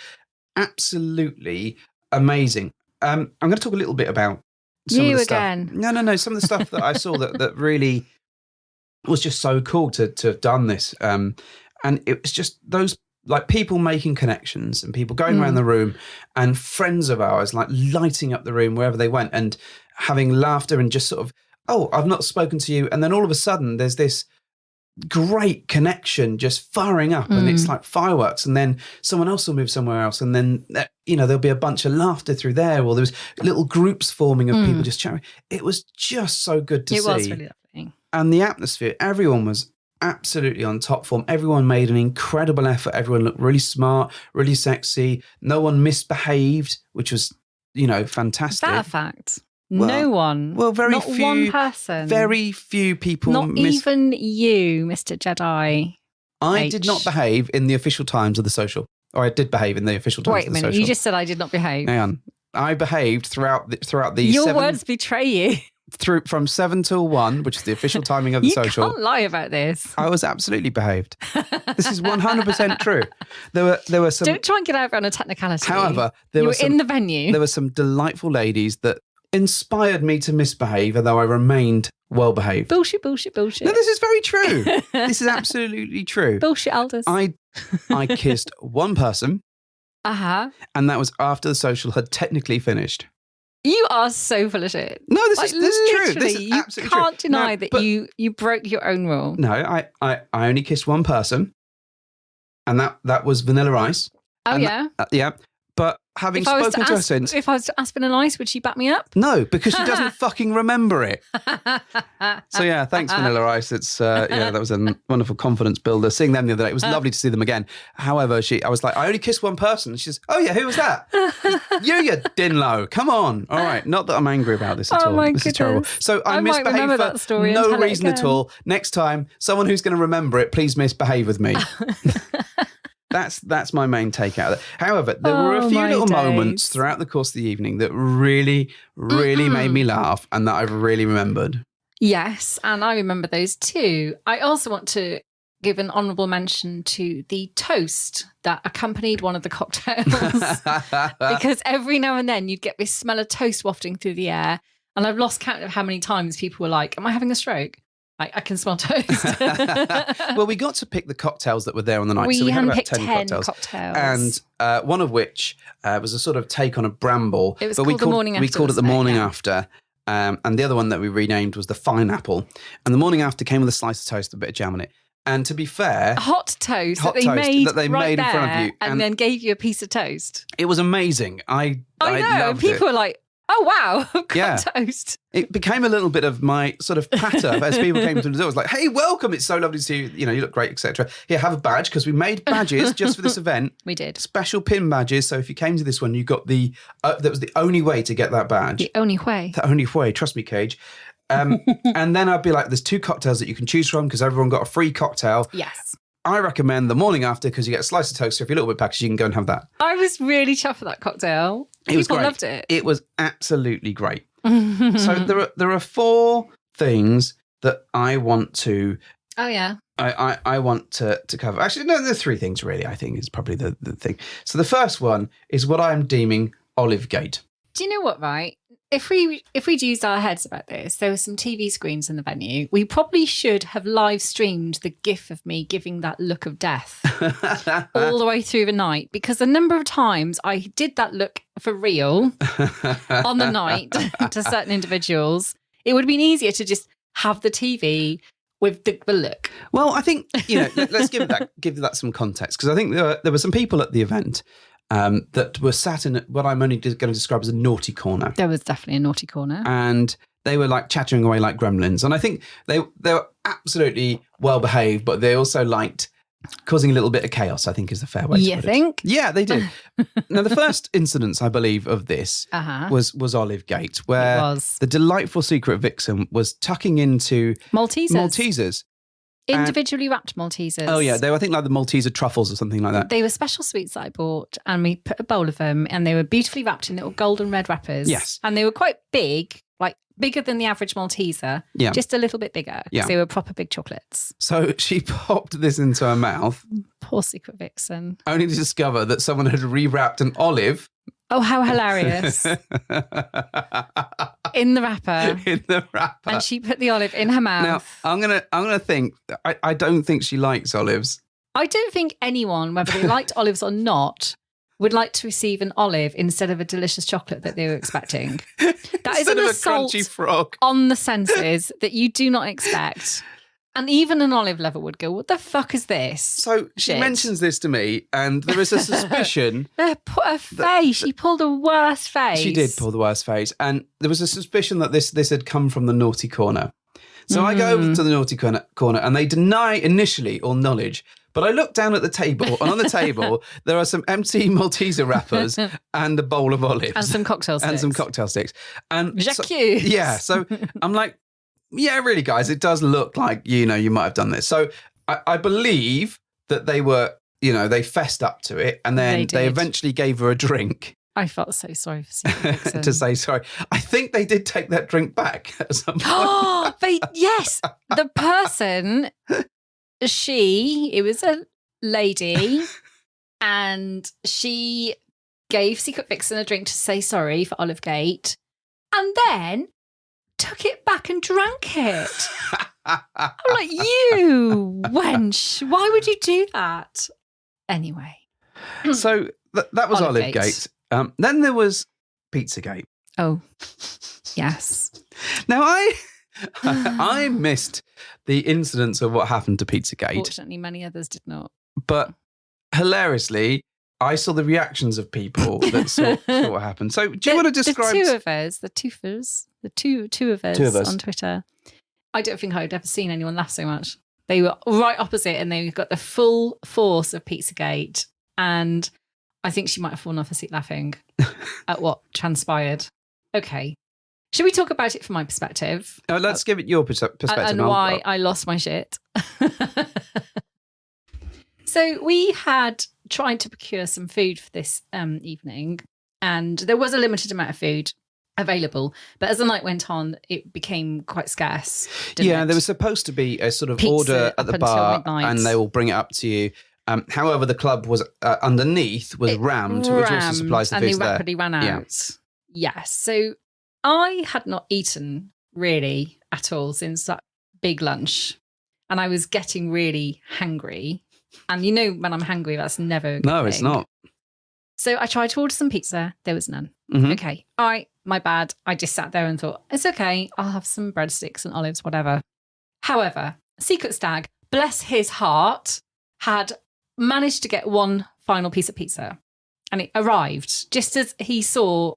C: absolutely amazing. I'm going to talk a little bit about some of the stuff.
D: again.
C: No. Some of the stuff that I saw that really was just so cool to have done this. And it was just those, like, people making connections and people going around the room, and friends of ours like lighting up the room wherever they went and having laughter and just sort of, oh, I've not spoken to you. And then all of a sudden there's this great connection just firing up and it's like fireworks, and then someone else will move somewhere else, and then there'll be a bunch of laughter through there, or there was little groups forming of people just chatting. It was just so good to see.
D: It was really lovely.
C: And the atmosphere, everyone was absolutely on top form. Everyone made an incredible effort. Everyone looked really smart, really sexy. No one misbehaved, which was, fantastic.
D: Is that a fact?
C: Well,
D: no one.
C: Well,
D: not one person.
C: Very few people.
D: Not even you, Mr. Jedi.
C: I did not behave in the official times of the social. Or I did behave in the official times
D: Wait
C: of
D: a
C: the
D: minute,
C: social.
D: you just said I did not behave.
C: Hang on. I behaved throughout the
D: Your words betray you.
C: From 7 till 1, which is the official timing of the social.
D: You can't lie about this.
C: I was absolutely behaved. This is 100% true. There were some.
D: Don't try and get over on a technicality.
C: However,
D: you were in the venue.
C: There were some delightful ladies that inspired me to misbehave, although I remained well behaved.
D: Bullshit.
C: No, this is very true. This is absolutely true.
D: Bullshit, Aldous.
C: I kissed one person, and that was after the social had technically finished.
D: You are so full of shit.
C: No, this is true. This is
D: you
C: absolutely
D: can't
C: true.
D: deny that you broke your own rule.
C: No, I only kissed one person, and that was Vanilla Ice.
D: Oh,
C: and
D: yeah?
C: Yeah. But having spoken to her since...
D: If I was to ask Vanilla Ice, would she back me up?
C: No, because she doesn't fucking remember it. So yeah, thanks Vanilla Ice. It's that was a wonderful confidence builder. Seeing them the other day, it was lovely to see them again. However, I was like, I only kissed one person. She says, oh yeah, who was that? You Dinlo. Come on. All right. Not that I'm angry about this at all.
D: My
C: this
D: goodness.
C: is terrible. So I
D: might
C: misbehaved
D: remember
C: for
D: that story and
C: no
D: tell it
C: reason at
D: again.
C: all. Next time, someone who's going to remember it, please misbehave with me. That's my main take out of it. However, there were a few little moments throughout the course of the evening that really, really made me laugh and that I've really remembered.
D: Yes, and I remember those too. I also want to give an honourable mention to the toast that accompanied one of the cocktails. Because every now and then you'd get this smell of toast wafting through the air. And I've lost count of how many times people were like, am I having a stroke? I can smell toast.
C: Well, we got to pick the cocktails that were there on the night.
D: We
C: so we had about
D: handpicked
C: 10 cocktails. And one of which was a sort of take on a bramble.
D: It was called the morning after.
C: We called it the
D: wasn't
C: morning
D: Yeah.
C: after. And the other one that we renamed was the pineapple. And the morning after came with a slice of toast, a bit of jam on it. And to be fair...
D: Hot toast
C: that they made in front of you.
D: And then gave you a piece of toast.
C: It was amazing. I
D: know.
C: loved
D: People
C: it.
D: were like, oh, wow, I've got
C: Yeah.
D: toast.
C: It became a little bit of my sort of patter as people came to the door. It was like, hey, welcome. It's so lovely to see you. You know, you look great, etc. Here, have a badge, because we made badges just for this event.
D: We did.
C: Special pin badges. So if you came to this one, you got that was the only way to get that badge.
D: The only way.
C: The only way. Trust me, Cage. And then I'd be like, there's 2 cocktails that you can choose from because everyone got a free cocktail.
D: Yes.
C: I recommend the morning after because you get a slice of toast. So if you're a little bit packaged, you can go and have that.
D: I was really chuffed with that cocktail.
C: It was
D: People
C: great.
D: loved it.
C: It was absolutely great. So there are 4 things that I want to.
D: Oh yeah.
C: I want to cover. Actually, no, there are 3 things really. I think is probably the thing. So the first one is what I am deeming Olivegate.
D: Do you know what? Right. If we'd used our heads about this, there were some TV screens in the venue. We probably should have live streamed the gif of me giving that look of death all the way through the night, because the number of times I did that look for real on the night to certain individuals, it would have been easier to just have the TV with the look.
C: Well, I think, let's give that some context, because I think there were some people at the event that were sat in what I'm only going to describe as a naughty corner.
D: There was definitely a naughty corner.
C: And they were like chattering away like gremlins. And I think they were absolutely well behaved, but they also liked causing a little bit of chaos, I think is the fair way to put it.
D: You think?
C: Yeah, they did. Now, the first incidence, I believe, of this was Olivegate, where the delightful secret vixen was tucking into
D: Maltesers. Individually wrapped Maltesers.
C: Oh, yeah. They were, I think, like the Malteser truffles or something like that.
D: They were special sweets that I bought, and we put a bowl of them, and they were beautifully wrapped in little golden red wrappers.
C: Yes.
D: And they were quite big, like bigger than the average Malteser.
C: Yeah.
D: Just a little bit bigger, because
C: Yeah.
D: they were proper big chocolates.
C: So she popped this into her mouth,
D: Poor Secret Vixen.
C: only to discover that someone had rewrapped an olive
D: Oh, how hilarious. In the wrapper.
C: in the wrapper.
D: And she put the olive in her mouth.
C: Now, I'm gonna think. I don't think she likes olives.
D: I don't think anyone, whether they liked olives or not, would like to receive an olive instead of a delicious chocolate that they were expecting. That is
C: Instead
D: an
C: of a
D: assault
C: crunchy frog.
D: on the senses that you do not expect. And even an olive lover would go, what the fuck is this?
C: So she
D: Shit.
C: mentions this to me, and there is a suspicion.
D: Her face, she pulled the worst face.
C: She did pull the worst face, and there was a suspicion that this had come from the naughty corner. So I go over to the naughty corner, and they deny initially all knowledge. But I look down at the table, and on the table there are some empty Malteser wrappers and a bowl of olives
D: And some cocktail sticks.
C: and some cocktail sticks. And
D: J'accuse.
C: yeah, so I'm like, yeah, really, guys, it does look like you might have done this. So I believe that they were, they fessed up to it, and then
D: They
C: they
D: did.
C: eventually gave her a drink.
D: I felt so sorry for Secret Vixen.
C: To say sorry. I think they did take that drink back at some point.
D: Yes, the person, it was a lady, and she gave Secret Vixen a drink to say sorry for Olivegate, and then took it back and drank it. I'm like, you wench, why would you do that? Anyway.
C: So that was
D: Olivegate.
C: Olivegate. Then there was Pizzagate.
D: Oh, yes.
C: Now I missed the incidents of what happened to Pizzagate,
D: Fortunately, many others did not.
C: but hilariously, I saw the reactions of people that saw what happened. So, do you want to describe?
D: The two of us, the two of us on Twitter? I don't think I'd ever seen anyone laugh so much. They were right opposite, and they got the full force of Pizzagate, and I think she might have fallen off her seat laughing at what transpired. Okay. Should we talk about it from my perspective?
C: Let's give it your perspective.
D: And why I lost my shit. So we had tried to procure some food for this evening, and there was a limited amount of food available. But as the night went on, it became quite scarce.
C: Yeah,
D: it?
C: there was supposed to be a sort of
D: Pizza
C: order at
D: up
C: the
D: until
C: bar,
D: midnight.
C: and they will bring it up to you. However, the club was underneath was rammed, which also supplies the
D: and
C: food
D: they
C: there.
D: rapidly ran out.
C: Yeah.
D: Yes. So I had not eaten really at all since that big lunch, and I was getting really hangry. And when I'm hungry, that's never a good
C: No, it's
D: thing.
C: not.
D: So I tried to order some pizza. There was none.
C: Mhm.
D: Okay. All right. My bad. I just sat there and thought, it's okay. I'll have some breadsticks and olives, whatever. However, Secret Stag, bless his heart, had managed to get one final piece of pizza. And it arrived just as he saw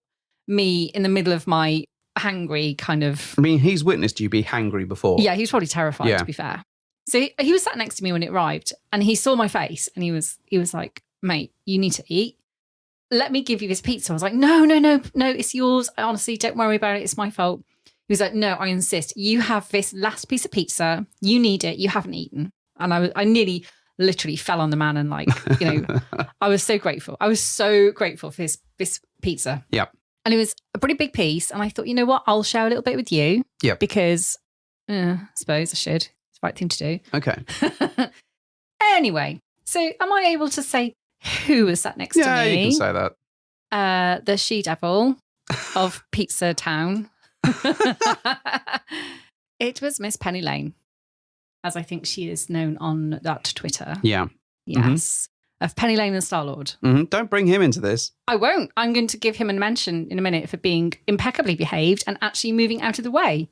D: me in the middle of my hangry kind of...
C: I mean, he's witnessed you be hangry before.
D: Yeah, he was probably terrified,
C: Yeah.
D: to be fair. So he was sat next to me when it arrived, and he saw my face, and he was like, mate, you need to eat. Let me give you this pizza. I was like, no, it's yours. Honestly, don't worry about it. It's my fault. He was like, no, I insist. You have this last piece of pizza. You need it. You haven't eaten. And I nearly literally fell on the man and I was so grateful. I was so grateful for this pizza.
C: Yeah.
D: And it was a pretty big piece. And I thought, you know what? I'll share a little bit with you.
C: Yeah.
D: Because I suppose I should. It's the right thing to do.
C: Okay.
D: Anyway, so am I able to say who was sat next to me?
C: Yeah, you can say that.
D: The she-devil of Pizza Town. It was Miss Penny Lane, as I think she is known on that Twitter.
C: Yeah.
D: Yes. Of Penny Lane and Star-Lord.
C: Mm-hmm. Don't bring him into this.
D: I won't. I'm going to give him a mention in a minute for being impeccably behaved and actually moving out of the way.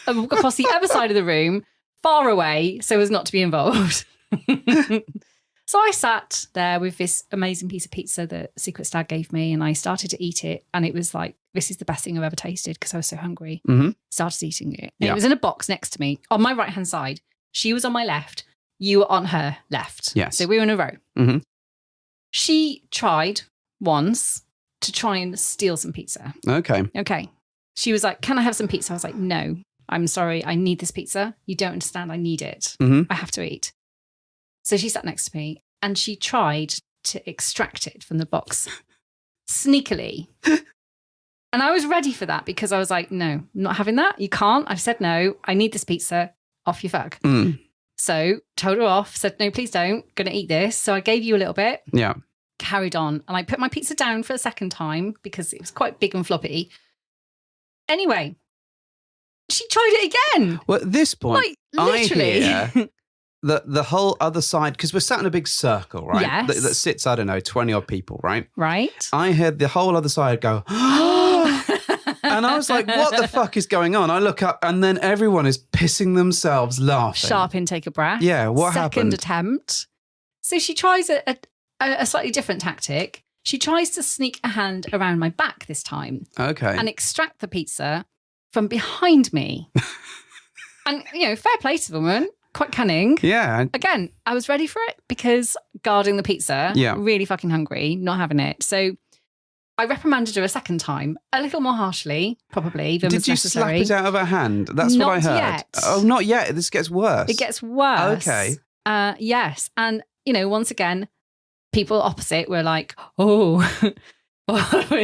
D: Across the other side of the room, far away, so as not to be involved. So I sat there with this amazing piece of pizza that Secret Stag gave me, and I started to eat it, and it was like, this is the best thing I've ever tasted because I was so hungry.
C: Mm-hmm.
D: Started eating it. And
C: Yeah.
D: It was in a box next to me on my right-hand side. She was on my left. You were on her left.
C: Yes.
D: So we were in a row.
C: Mhm.
D: She tried once to try and steal some pizza.
C: Okay.
D: Okay. She was like, can I have some pizza? I was like, no. I'm sorry, I need this pizza. You don't understand, I need it.
C: Mm-hmm.
D: I have to eat. So she sat next to me and she tried to extract it from the box sneakily. And I was ready for that because I was like, no, I'm not having that. You can't. I've said no. I need this pizza. Off you fuck. So told her off, said, no, please don't. Going to eat this. So I gave you a little bit.
C: Yeah.
D: Carried on. And I put my pizza down for a second time because it was quite big and floppy. Anyway, she tried it again.
C: Well, at this point,
D: Like, literally.
C: I hear the whole other side, because we're sat in a big circle, right?
D: Yes.
C: That sits, I don't know, 20 odd people, right?
D: Right.
C: I heard the whole other side go, and I was like, what the fuck is going on? I look up and then everyone is pissing themselves laughing.
D: Sharp intake of breath.
C: Yeah, what
D: Second
C: happened?
D: attempt. So she tries a slightly different tactic. She tries to sneak a hand around my back this time
C: Okay.
D: and extract the pizza from behind me. And, fair play to the woman. Quite cunning.
C: Yeah.
D: Again, I was ready for it because guarding the pizza, really fucking hungry, not having it. So I reprimanded her a second time, a little more harshly, probably, than was
C: Did you
D: necessary.
C: slap it out of her hand? That's what I
D: Not
C: heard.
D: yet.
C: Oh, not yet. This gets worse.
D: It gets worse.
C: Okay.
D: Yes. And, once again, people opposite were like, oh,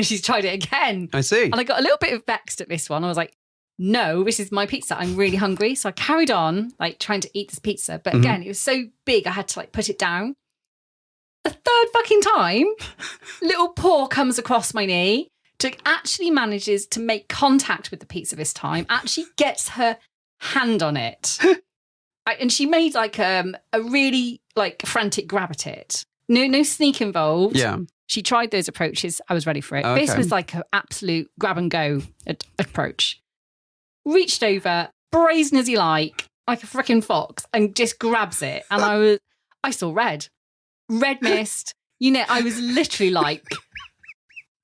D: she's tried it again.
C: I see.
D: And I got a little bit vexed at this one. I was like, no, this is my pizza. I'm really hungry. So I carried on, like, trying to eat this pizza. But again, it was so big, I had to, like, put it down. A third fucking time, little paw comes across my knee, actually manages to make contact with the pizza this time, actually gets her hand on it. And she made, like, a really, like, frantic grab at it. No sneak involved.
C: Yeah.
D: She tried those approaches. I was ready for it.
C: Okay.
D: This was like an absolute grab and go approach. Reached over, brazen as he like a freaking fox, and just grabs it. And I saw red mist. I was literally like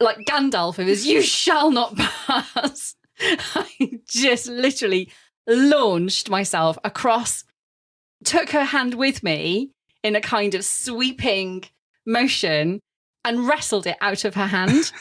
D: Gandalf. It was, you shall not pass. I just literally launched myself across, took her hand with me in a kind of sweeping motion and wrestled it out of her hand.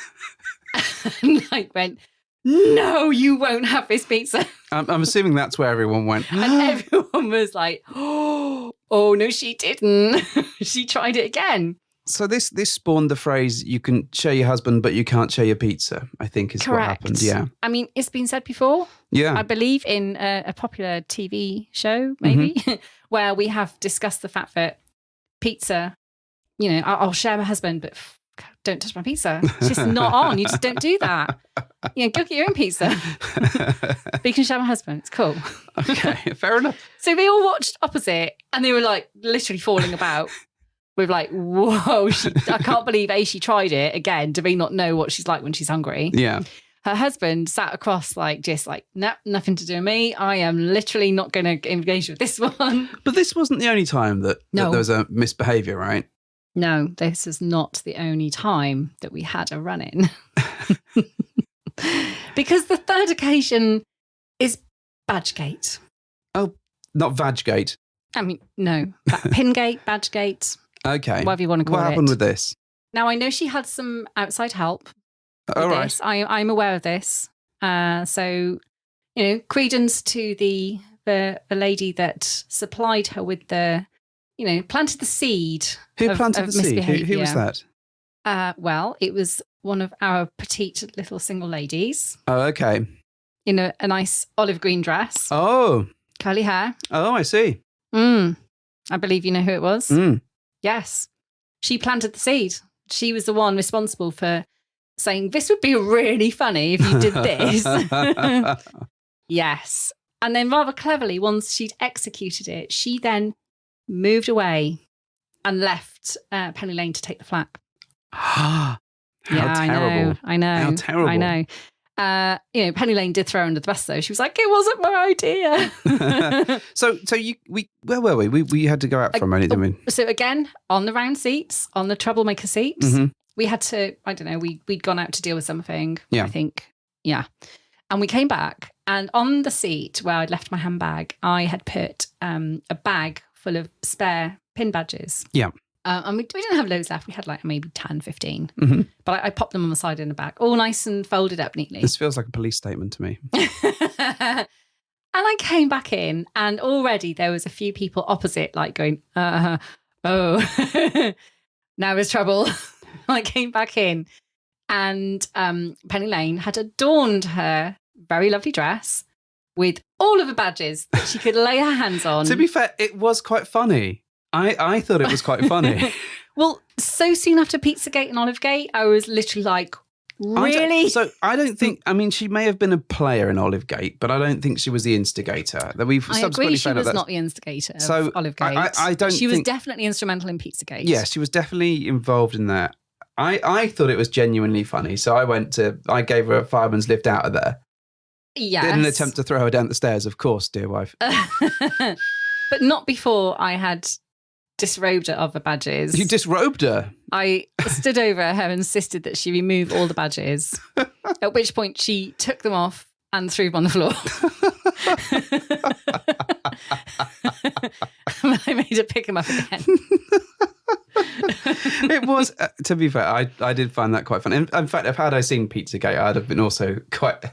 D: And went, no, you won't have this pizza.
C: I'm assuming that's where everyone went.
D: And everyone was like, oh no, she didn't. She tried it again.
C: So this spawned the phrase, you can share your husband, but you can't share your pizza, I think is
D: Correct.
C: what happened. Yeah.
D: I mean, it's been said before.
C: Yeah.
D: I believe in a popular TV show, maybe, where we have discussed the fact that pizza, I'll share my husband, but don't touch my pizza. It's just not on. You just don't do that. Go get your own pizza. But you can share my husband. It's cool.
C: Okay, fair enough.
D: So they all watched opposite and they were like literally falling about. With like, whoa, I can't believe she tried it again. Do we not know what she's like when she's hungry?
C: Yeah.
D: Her husband sat across no, nothing to do with me. I am literally not going to engage with this one.
C: But this wasn't the only time that there was a misbehaviour, right?
D: No, this is not the only time that we had a run-in. Because the third occasion is Badgegate.
C: Oh, not Vaggate.
D: I mean, no. Pingate, Badgegate,
C: Okay.
D: whatever you want to call it.
C: What happened with this?
D: Now, I know she had some outside help.
C: All right.
D: This. I'm aware of this. So, credence to the lady that supplied her with the, planted the seed.
C: Who
D: of
C: planted the seed? Who was
D: misbehaviour.
C: that?
D: Well, it was one of our petite little single ladies
C: Oh, okay.
D: in a nice olive green dress,
C: Oh.
D: curly hair.
C: Oh, I see.
D: I believe you know who it was.
C: Mm.
D: Yes. She planted the seed. She was the one responsible for saying, this would be really funny if you did this. Yes. And then rather cleverly, once she'd executed it, she then moved away and left Penny Lane to take the flak.
C: How terrible.
D: I know.
C: How terrible.
D: I know. Penny Lane did throw her under the bus though. She was like, it wasn't my idea.
C: So where were we? We had to go out for a minute, didn't we?
D: So again, on the round seats, on the troublemaker seats, we had to, I don't know, we'd gone out to deal with something,
C: yeah.
D: I think. Yeah. And we came back and on the seat where I'd left my handbag, I had put a bag full of spare pin badges.
C: Yeah.
D: And we didn't have loads left. We had like maybe 10, 15. But I popped them on the side and the back, all nice and folded up neatly.
C: This feels like a police statement to me.
D: And I came back in, and already there was a few people opposite, like going, oh, now there's trouble. I came back in, and Penny Lane had adorned her very lovely dress with all of the badges that she could lay her hands on.
C: To be fair, it was quite funny. I thought it was quite funny.
D: Well, so soon after Pizzagate and Olivegate, I was literally like, really?
C: I don't think, I mean, she may have been a player in Olivegate, but I don't think she was the instigator. That we've
D: I agree, she was not the instigator of Olivegate.
C: I don't
D: She was
C: think,
D: definitely instrumental in Pizzagate.
C: yeah, she was definitely involved in that. I thought it was genuinely funny, so I gave her a fireman's lift out of there.
D: Yes.
C: In an attempt to throw her down the stairs, of course, dear wife.
D: But not before I had disrobed her of the badges.
C: You disrobed her?
D: I stood over her and insisted that she remove all the badges, at which point she took them off and threw them on the floor. I made her pick them up again.
C: It was, to be fair, I did find that quite fun. In fact, if had I seen Pizzagate, I'd have been also quite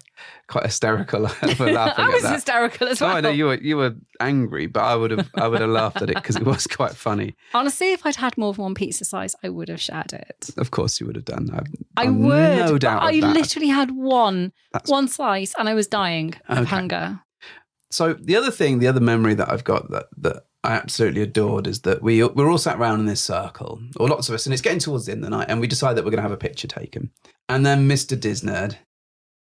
C: hysterical for laughing
D: I was
C: at that.
D: hysterical as well.
C: Oh, I know you were angry, but I would have laughed at it because it was quite funny.
D: Honestly, if I'd had more than one pizza slice, I would have shared it.
C: Of course, you would have done.
D: I would.
C: No doubt.
D: But I
C: of that.
D: literally had one slice, and I was dying of hunger.
C: So the other memory that I've got that I absolutely adored is that we're all sat around in this circle, or lots of us, and it's getting towards the end of the night, and we decide that we're going to have a picture taken. And then Mr. Disnerd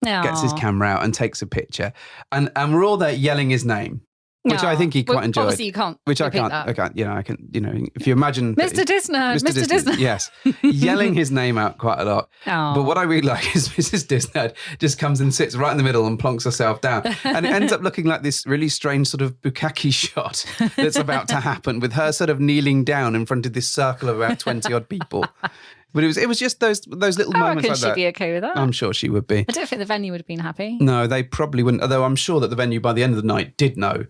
C: gets his camera out and takes a picture, and we're all there yelling his name, which I think he quite enjoyed.
D: Obviously, you can't.
C: Which I can't.
D: That.
C: I can't. I can. If you imagine
D: Mr. Disnerd, Mr. Disnerd,
C: yes, yelling his name out quite a lot.
D: Aww.
C: But what I really like is Mrs. Disnerd just comes and sits right in the middle and plonks herself down, and it ends up looking like this really strange sort of bukkake shot that's about to happen with her sort of kneeling down in front of this circle of about 20 odd people. But it was just those little moments like that.
D: She'd be okay with that.
C: I'm sure she would be.
D: I don't think the venue would have been happy.
C: No, they probably wouldn't. Although I'm sure that the venue by the end of the night did know.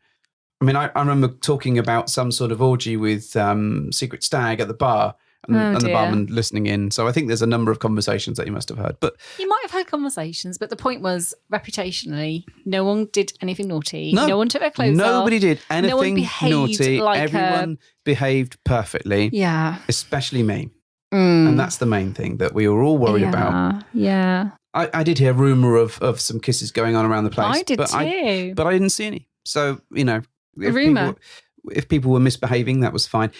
C: I mean, I remember talking about some sort of orgy with Secret Stag at the bar and the barman listening in. So I think there's a number of conversations that you must have heard. But
D: you might have heard conversations, but the point was, reputationally, no one did anything naughty. No one took their clothes off.
C: Nobody did anything
D: no one behaved
C: naughty.
D: Like
C: Everyone behaved perfectly.
D: Yeah.
C: Especially me. And that's the main thing that we were all worried about.
D: Yeah.
C: I did hear a rumour of some kisses going on around the place.
D: I did too.
C: But I didn't see any. So,
D: rumour.
C: If people were misbehaving, that was fine.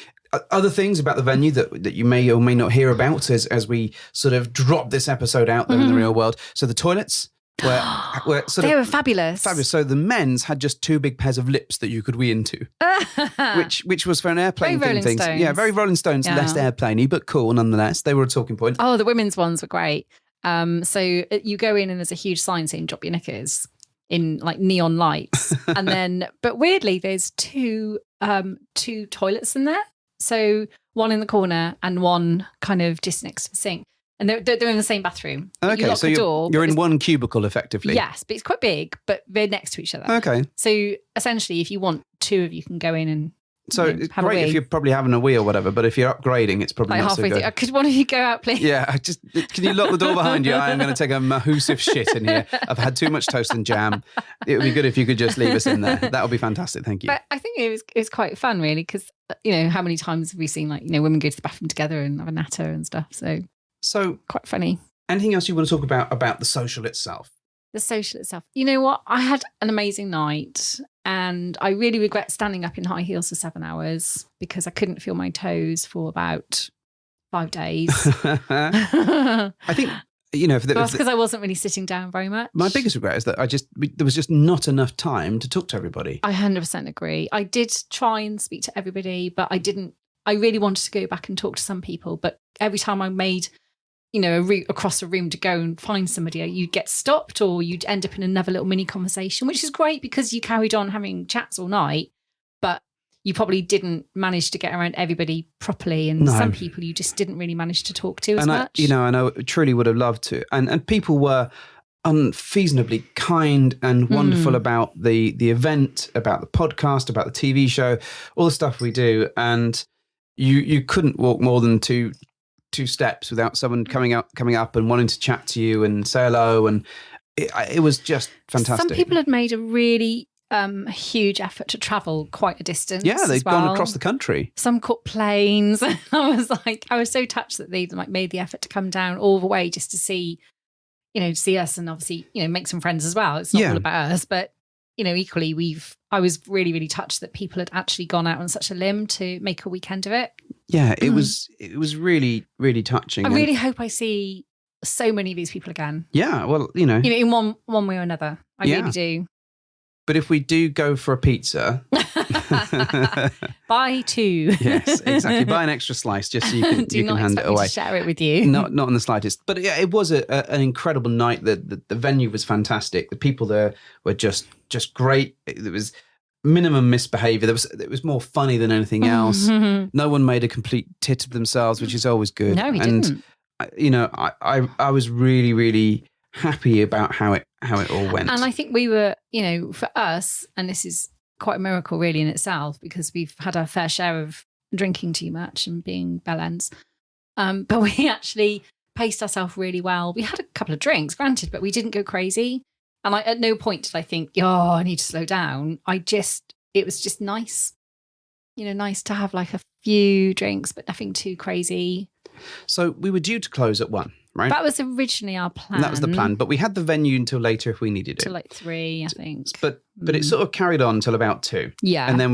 C: Other things about the venue that you may or may not hear about as we sort of drop this episode out there in the real world. So the toilets were
D: they were fabulous.
C: Fabulous. So the men's had just two big pairs of lips that you could wee into, which was for an airplane
D: very
C: thing.
D: Rolling Stones.
C: Yeah, very Rolling Stones, less airplaney, but cool nonetheless. They were a talking point.
D: Oh, the women's ones were great. So you go in and there's a huge sign saying "Drop your knickers" in like neon lights, and then but weirdly there's two toilets in there. So one in the corner and one kind of just next to the sink. And they're in the same bathroom.
C: Okay, so you're in one cubicle effectively.
D: Yes, but it's quite big, but they're next to each other.
C: Okay.
D: So essentially, if you want two of you can go in and
C: it's great if you're probably having a wee or whatever, but if you're upgrading, it's probably
D: like
C: not so
D: halfway
C: good.
D: through. Could one of you go out, please?
C: Yeah, can you lock the door behind you? I am going to take a mahoosive shit in here. I've had too much toast and jam. It would be good if you could just leave us in there. That would be fantastic. Thank you.
D: But I think it was quite fun, really, because how many times have we seen women go to the bathroom together and have a natter and stuff? So quite funny.
C: Anything else you want to talk about the social itself?
D: The social itself. You know what? I had an amazing night and I really regret standing up in high heels for 7 hours because I couldn't feel my toes for about 5 days.
C: I think,
D: that's because I wasn't really sitting down very much.
C: My biggest regret is that there was just not enough time to talk to everybody.
D: I 100% agree. I did try and speak to everybody, but I didn't. I really wanted to go back and talk to some people, but every time I made a route across a room to go and find somebody, you'd get stopped or you'd end up in another little mini conversation, which is great because you carried on having chats all night, but you probably didn't manage to get around everybody properly. And some people you just didn't really manage to talk to as much. I know truly would have loved to. And people were unseasonably kind and wonderful about the event, about the podcast, about the TV show, all the stuff we do. And you couldn't walk more than two steps without someone coming up and wanting to chat to you and say hello, and it was just fantastic. Some people had made a really a huge effort to travel quite a distance.
C: Yeah, they've
D: as well.
C: gone across the country.
D: Some caught planes. I was so touched that they like made the effort to come down all the way just to see, see us and obviously, make some friends as well. It's not all about us, but equally I was really, really touched that people had actually gone out on such a limb to make a weekend of it.
C: Yeah, it was really, really touching.
D: I really hope I see so many of these people again.
C: Yeah, well,
D: in one way or another. I really do.
C: But if we do go for a pizza,
D: buy two.
C: Yes, exactly. Buy an extra slice just so you can hand it away.
D: To share it with you.
C: Not in the slightest. But yeah, it was an incredible night. The venue was fantastic. The people there were just great. There was minimum misbehavior. It was more funny than anything else. No one made a complete tit of themselves, which is always good.
D: No, he didn't.
C: I was really, really happy about how it all went.
D: And I think we were, for us, and this is quite a miracle really in itself, because we've had our fair share of drinking too much and being bellends. But we actually paced ourselves really well. We had a couple of drinks, granted, but we didn't go crazy. And at no point did I think, I need to slow down. It was just nice, nice to have like a few drinks, but nothing too crazy.
C: So we were due to close at 1, right?
D: That was originally our plan.
C: And that was the plan, but we had the venue until later if we needed it.
D: Till like 3, I think.
C: But it sort of carried on till about 2.
D: Yeah.
C: And then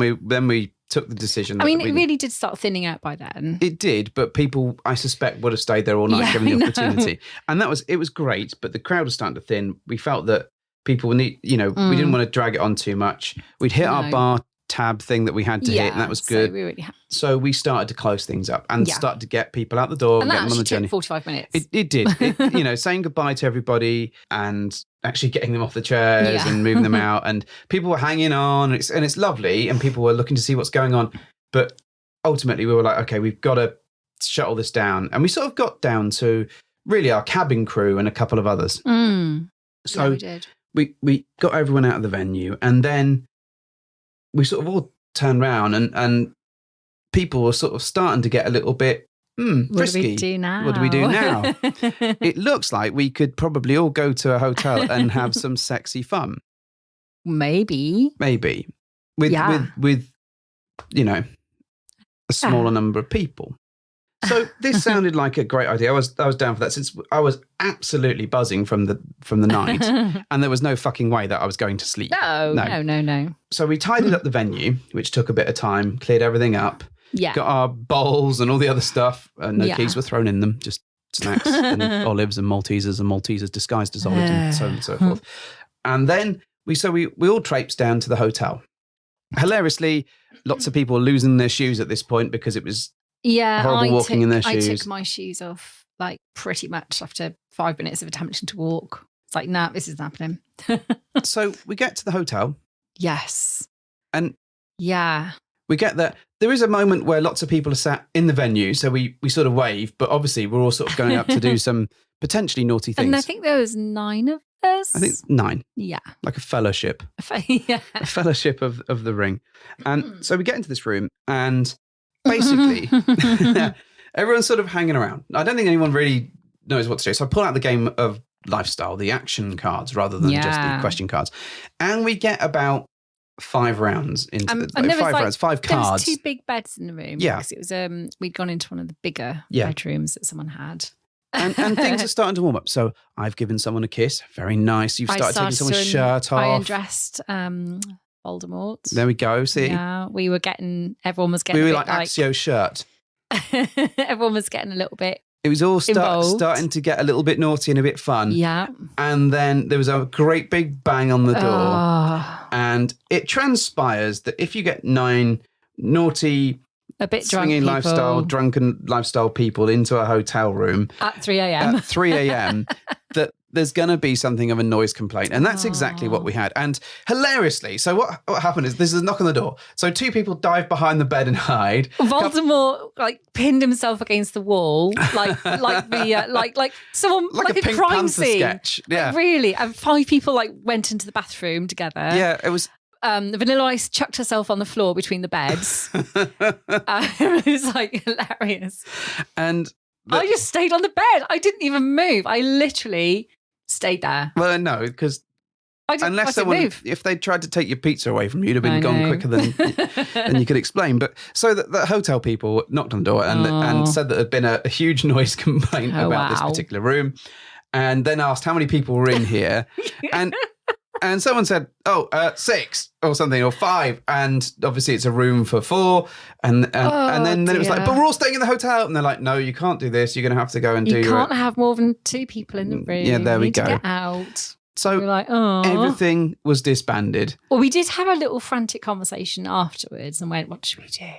C: we took the decision.
D: It really did start thinning out by then.
C: It did, but people, I suspect, would have stayed there all night given the opportunity. And it was great, but the crowd was starting to thin. We felt that people need, we didn't want to drag it on too much. We'd hit our bar tab thing that we had to hit, and that was good. So we started to close things up and start to get people out the door and get them on the journey.
D: Took 45 minutes.
C: It did. Saying goodbye to everybody and actually getting them off the chairs and moving them out, and people were hanging on, and it's lovely, and people were looking to see what's going on. But ultimately, we were like, okay, we've got to shuttle this down, and we sort of got down to really our cabin crew and a couple of others. So
D: we did.
C: We got everyone out of the venue, and then we sort of all turned around and people were sort of starting to get a little bit frisky.
D: What do we do now?
C: What do we do now? It looks like we could probably all go to a hotel and have some sexy fun.
D: Maybe.
C: With a smaller number of people. So this sounded like a great idea. I was down for that, since I was absolutely buzzing from the night, and there was no fucking way that I was going to sleep.
D: No.
C: So we tidied up the venue, which took a bit of time, cleared everything up, got our bowls and all the other stuff. No keys were thrown in them, just snacks and olives and Maltesers disguised as olives and so on and so forth. And then we all traipsed down to the hotel. Hilariously, lots of people were losing their shoes at this point because it was horrible walking in their shoes.
D: I took my shoes off like pretty much after 5 minutes of attempting to walk. It's like, nah, this isn't happening.
C: So we get to the hotel.
D: Yes.
C: And
D: we
C: get there. There is a moment where lots of people are sat in the venue, so we sort of wave, but obviously we're all sort of going up to do some potentially naughty things.
D: And I think there was 9 of us.
C: I think 9.
D: Yeah.
C: Like a fellowship. A fellowship of the ring. And so we get into this room, and basically everyone's sort of hanging around. I don't think anyone really knows what to do. So I pull out the game of lifestyle, the action cards, rather than just the question cards. And we get about 5 rounds into five cards.
D: There was 2 big beds in the room.
C: Yeah.
D: It was we'd gone into one of the bigger bedrooms that someone had.
C: And things are starting to warm up. So I've given someone a kiss. Very nice. You've started taking someone's shirt off.
D: I undressed Voldemort.
C: There we go. See?
D: Yeah, everyone was getting
C: we were like Axio's shirt.
D: Everyone was getting a little bit.
C: It was all starting to get a little bit naughty and a bit fun.
D: Yeah.
C: And then there was a great big bang on the door. And it transpires that if you get 9 naughty,
D: a bit
C: swinging drunken lifestyle people into a hotel room
D: at 3 a.m.
C: that there's going to be something of a noise complaint. And that's exactly what we had. And hilariously, so what happened is there's a knock on the door. So 2 people dive behind the bed and hide.
D: Voldemort pinned himself against the wall, like someone like a
C: Pink
D: crime
C: Panther
D: scene
C: sketch. Yeah,
D: really. And 5 people went into the bathroom together.
C: Yeah, it was.
D: Vanilla Ice chucked herself on the floor between the beds. It was hilarious.
C: And
D: I just stayed on the bed. I didn't even move. I literally stayed there.
C: Well, no, because Unless if they tried to take your pizza away from you, you'd have been gone quicker than you could explain. But so the hotel people knocked on the door and said that there had been a huge noise complaint about this particular room, and then asked how many people were in here, and someone said, 6 or something, or 5, and obviously it's a room for 4, and then it was like, but we're all staying in the hotel, and they're like, no, you can't do this. You're going to have to go and do. You
D: can't have more than 2 people in the room.
C: Yeah, there we go.
D: To get out.
C: So
D: we were like,
C: everything was disbanded.
D: Well, we did have a little frantic conversation afterwards and went, what should we do?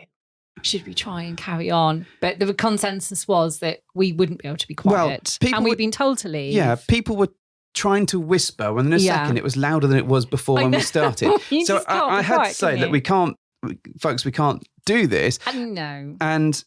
D: Should we try and carry on? But the consensus was that we wouldn't be able to be quiet. And we'd been told to leave.
C: Yeah, people were trying to whisper, and in a second it was louder than it was before when we started. So I had to say that we can't do this.
D: No.
C: And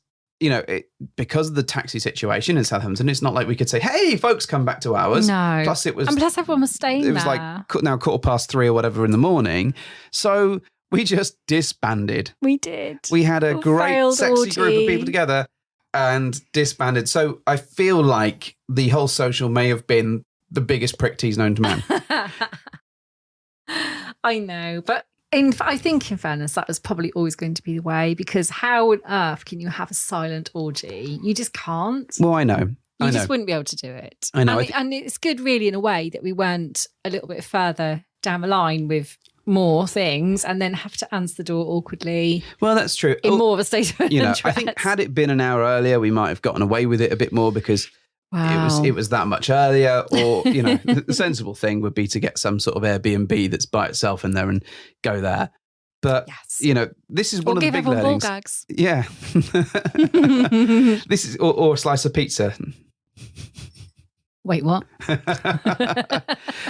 C: because of the taxi situation in Southampton, it's not like we could say, hey, folks, come back to ours.
D: No.
C: Plus
D: everyone was staying there.
C: It was like now 3:15 or whatever in the morning. So we just disbanded.
D: We did.
C: We had a great sexy
D: orgy.
C: group of people together and disbanded. So I feel like the whole social may have been the biggest prick tease known to man.
D: I know, but I think in fairness, that was probably always going to be the way, because how on earth can you have a silent orgy? You just can't.
C: Well, I know.
D: You just wouldn't be able to do it.
C: I know.
D: And it's good really in a way that we weren't a little bit further down the line with more things and then have to answer the door awkwardly.
C: Well, that's true.
D: In more of a state of undress.
C: I think had it been an hour earlier, we might have gotten away with it a bit more because it was that much earlier. Or, the sensible thing would be to get some sort of Airbnb that's by itself in there and go there. But, this is one of the big learnings.
D: Ball gags.
C: Yeah. This is, or a slice of pizza.
D: Wait, what?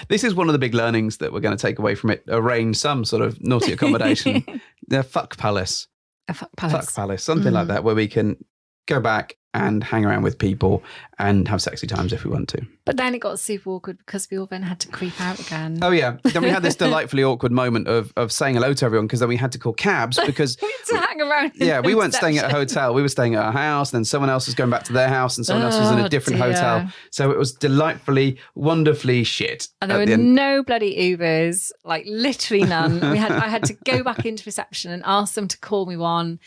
C: This is one of the big learnings that we're going to take away from it. Arrange some sort of naughty accommodation. The fuck palace.
D: A fuck palace.
C: Fuck palace. Something like that, where we can go back and hang around with people and have sexy times if we want to.
D: But then it got super awkward because we all then had to creep out again.
C: Oh, yeah. Then we had this delightfully awkward moment of saying hello to everyone because then we had to call cabs because...
D: we had to hang around.
C: Yeah, we weren't staying at a hotel. We were staying at our house. Then someone else was going back to their house and someone else was in a different hotel. So it was delightfully, wonderfully shit.
D: And there were no bloody Ubers, like literally none. I had to go back into reception and ask them to call me one.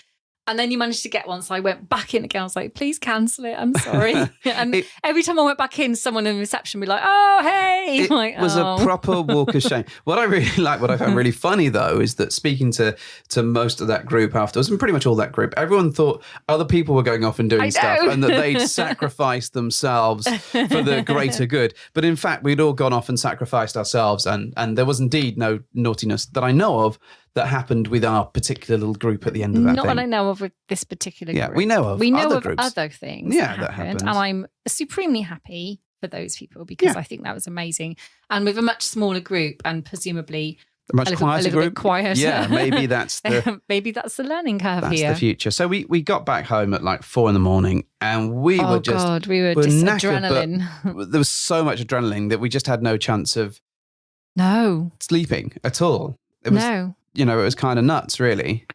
D: And then you managed to get one. So I went back in again. I was like, please cancel it. I'm sorry. And every time I went back in, someone in reception would be like, oh, hey.
C: It was a proper walk of shame. What I really like, what I found really funny, though, is that speaking to most of that group afterwards, and pretty much all that group, everyone thought other people were going off and doing stuff and that they'd sacrificed themselves for the greater good. But in fact, we'd all gone off and sacrificed ourselves. And there was indeed no naughtiness that I know of that happened with our particular little group at the end of that
D: Not
C: thing.
D: that I know of with this particular group.
C: Yeah, we know of other groups.
D: Other things
C: that
D: happened.
C: happens.
D: And I'm supremely happy for those people because I think that was amazing. And with a much smaller group and presumably
C: a much quieter group.
D: Bit quieter.
C: Yeah, maybe that's the
D: learning curve
C: that's
D: here.
C: the future. So we got back home at like 4 a.m. and we were just knackered,
D: adrenaline.
C: But there was so much adrenaline that we just had no chance of sleeping at all. It was, it was kind of nuts, really.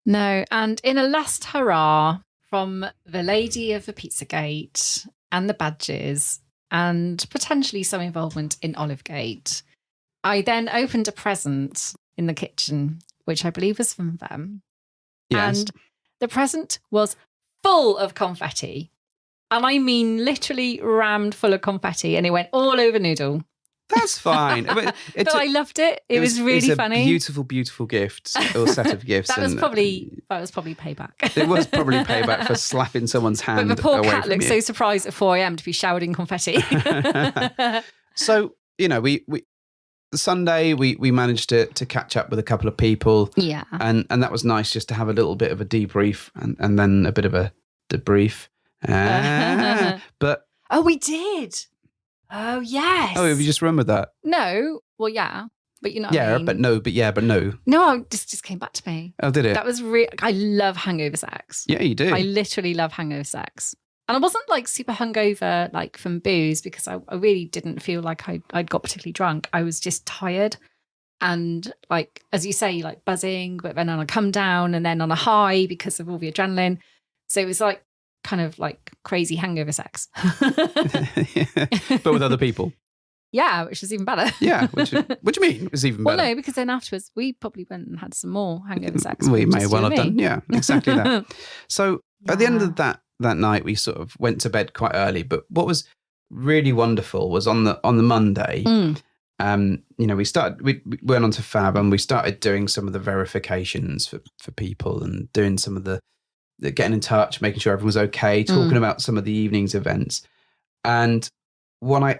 D: No, and in a last hurrah from the lady of the Pizzagate and the badges and potentially some involvement in Olivegate, I then opened a present in the kitchen, which I believe was from them.
C: Yes.
D: And the present was full of confetti. And I mean literally rammed full of confetti, and it went all over Noodle.
C: That's fine. But
D: I loved it. It was really funny.
C: It's a beautiful, beautiful gift or set of gifts.
D: that was probably payback.
C: It was probably payback for slapping someone's hand away from you.
D: But the poor cat looked so surprised at 4 a.m. to be showered in confetti.
C: So, we Sunday we managed to catch up with a couple of people.
D: Yeah.
C: And that was nice just to have a little bit of a debrief and then a bit of a debrief. But
D: oh, we did. Oh, yes.
C: Oh, have you just remembered that?
D: No. Well, yeah. But you know what I mean?
C: but no.
D: No, this just came back to me.
C: Oh, did it?
D: That was I love hangover sex.
C: Yeah, you do.
D: I literally love hangover sex. And I wasn't like super hungover like from booze because I really didn't feel like I'd got particularly drunk. I was just tired and like, as you say, like buzzing, but then on a come down and then on a high because of all the adrenaline. So it was like kind of like crazy hangover sex.
C: But with other people.
D: Yeah, which was even better.
C: Yeah, what do you mean? It was even
D: Well,
C: better.
D: no, because then afterwards we probably went and had some more hangover sex.
C: We
D: with
C: may
D: just
C: well
D: you
C: have
D: and me.
C: done. Yeah, exactly that. So at the end
D: Yeah.
C: of that night, we sort of went to bed quite early. But what was really wonderful was on the Monday. We went on to Fab and we started doing some of the verifications for people and doing some of the getting in touch, making sure everyone was okay, talking about some of the evening's events. And what I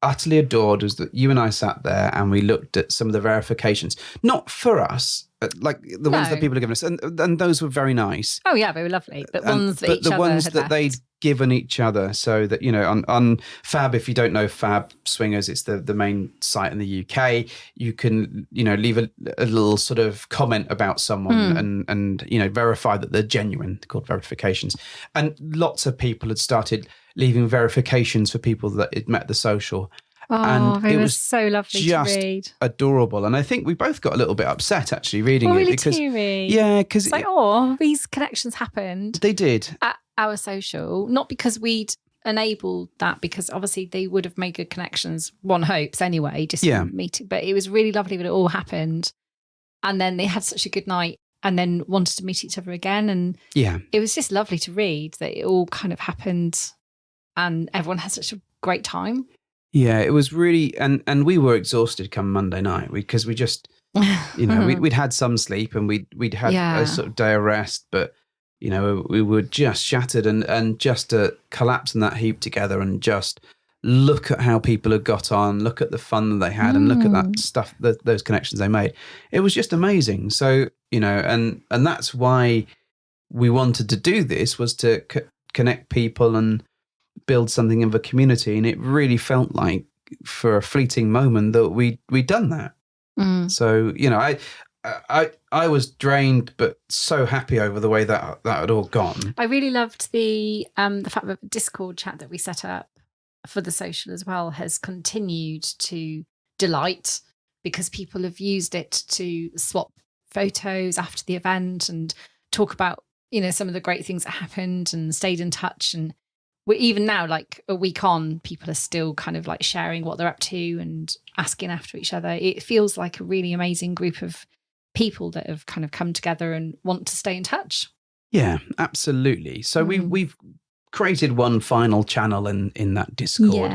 C: utterly adored was that you and I sat there and we looked at some of the verifications, not for us, like the ones that people have given us, and those were very nice.
D: Oh yeah, they were lovely. But ones that each other
C: ones
D: had
C: that
D: left.
C: they'd given each other, so that on Fab, if you don't know Fab Swingers, it's the main site in the UK. You can leave a little sort of comment about someone and verify that they're genuine. They're called verifications, and lots of people had started leaving verifications for people that had met at the social.
D: And it was so lovely
C: just
D: to read.
C: Adorable. And I think we both got a little bit upset actually reading it
D: really
C: because
D: teary.
C: Yeah, because
D: it's like, these connections happened.
C: They did
D: at our social, not because we'd enabled that, because obviously they would have made good connections, one hopes anyway, just meeting. But it was really lovely when it all happened. And then they had such a good night and then wanted to meet each other again. And it was just lovely to read that it all kind of happened and everyone had such a great time.
C: Yeah, it was really, and we were exhausted come Monday night because we just, we'd had some sleep and we'd had a sort of day of rest, but we were just shattered and just to collapse in that heap together and just look at how people had got on, look at the fun that they had, and look at that stuff, those connections they made. It was just amazing. So and that's why we wanted to do this, was to connect people and build something of a community, and it really felt like for a fleeting moment that we'd done that. So I was drained but so happy over the way that had all gone.
D: I really loved the fact that the Discord chat that we set up for the social as well has continued to delight, because people have used it to swap photos after the event and talk about some of the great things that happened and stayed in touch. And we're even now, like a week on, people are still kind of like sharing what they're up to and asking after each other. It feels like a really amazing group of people that have kind of come together and want to stay in touch.
C: Yeah, absolutely. So we've created one final channel in that Discord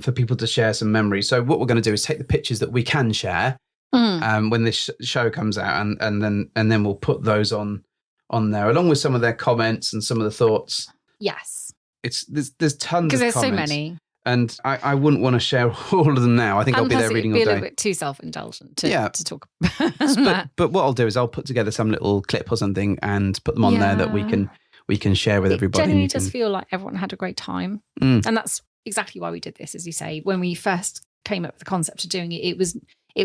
C: for people to share some memories. So what we're going to do is take the pictures that we can share when this show comes out, and then we'll put those on there along with some of their comments and some of the thoughts.
D: Yes.
C: There's tons of comments.
D: Because there's so many.
C: And I wouldn't want to share all of them now. I think I'll be there reading all day.
D: It'd be a little bit too self-indulgent to talk about.
C: But what I'll do is I'll put together some little clip or something and put them on there that we can share with everybody.
D: It genuinely does feel like everyone had a great time. And that's exactly why we did this, as you say. When we first came up with the concept of doing it, it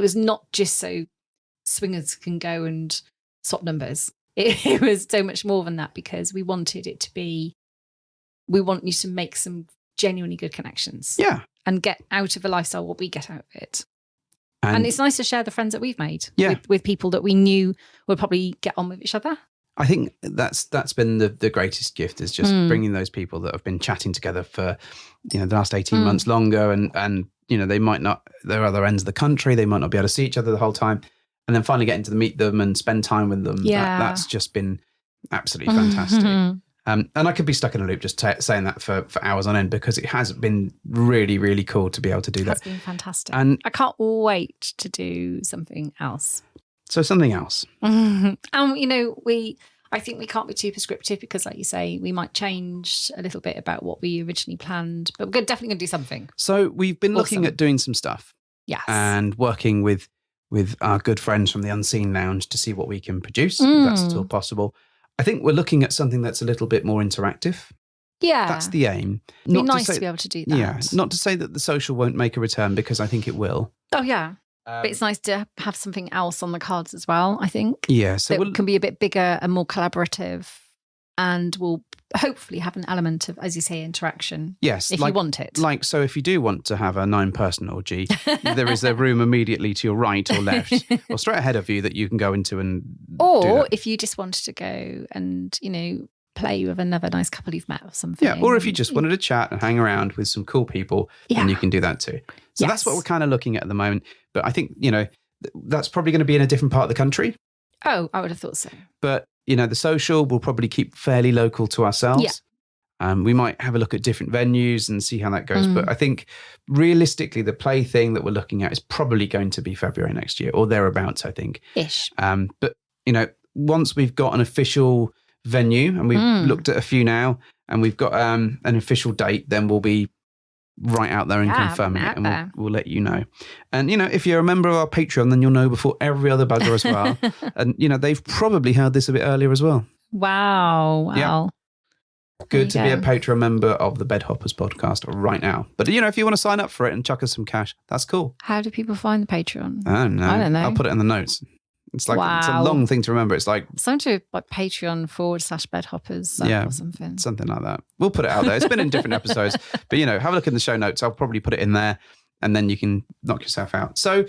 D: was not just so swingers can go and swap numbers. It was so much more than that, because we wanted it to be, we want you to make some genuinely good connections.
C: Yeah.
D: And get out of a lifestyle what we get out of it. And it's nice to share the friends that we've made with people that we knew would probably get on with each other.
C: I think that's been the greatest gift, is just bringing those people that have been chatting together for the last 18 months longer, and they might not, they're other ends of the country, they might not be able to see each other the whole time, and then finally getting to meet them and spend time with them. That's just been absolutely fantastic. And I could be stuck in a loop just saying that for hours on end, because it has been really, really cool to be able to do that.
D: It's been fantastic.
C: And
D: I can't wait to do something else.
C: So something else.
D: I think we can't be too prescriptive, because like you say, we might change a little bit about what we originally planned, but we're definitely going to do something.
C: So we've been looking at doing some stuff.
D: Yes.
C: And working with our good friends from the Unseen Lounge to see what we can produce, if that's at all possible. I think we're looking at something that's a little bit more interactive.
D: Yeah.
C: That's the aim.
D: It'd be nice to be able to do that.
C: Yeah. Not to say that the social won't make a return, because I think it will.
D: Oh, yeah. But it's nice to have something else on the cards as well, I think.
C: Yeah. So
D: it can be a bit bigger and more collaborative, and will hopefully have an element of, as you say, interaction.
C: Yes.
D: If you want it.
C: So if you do want to have a 9-person orgy, there is a room immediately to your right or left or straight ahead of you that you can go into and
D: Or if you just wanted to go and, play with another nice couple you've met or something.
C: Yeah, or if you just wanted to chat and hang around with some cool people, then you can do that too. So that's what we're kind of looking at the moment. But I think, that's probably going to be in a different part of the country.
D: Oh, I would have thought so.
C: But, the social will probably keep fairly local to ourselves.
D: Yeah.
C: We might have a look at different venues and see how that goes. But I think realistically, the play thing that we're looking at is probably going to be February next year or thereabouts, I think.
D: Ish.
C: But, once we've got an official venue and we've looked at a few now and we've got an official date, then we'll be right out there and confirming it, and we'll let you know. And if you're a member of our Patreon, then you'll know before every other bugger as well. And they've probably heard this a bit earlier as well.
D: Wow.
C: Yeah. Good to be a Patreon member of the Bed Hoppers podcast right now. But if you want to sign up for it and chuck us some cash, that's cool.
D: How do people find the Patreon?
C: I don't know. I'll put it in the notes. It's like it's a long thing to remember. It's like
D: something to like Patreon/bedhoppers or something.
C: Something like that. We'll put it out there. It's been in different episodes, but have a look in the show notes. I'll probably put it in there, and then you can knock yourself out. So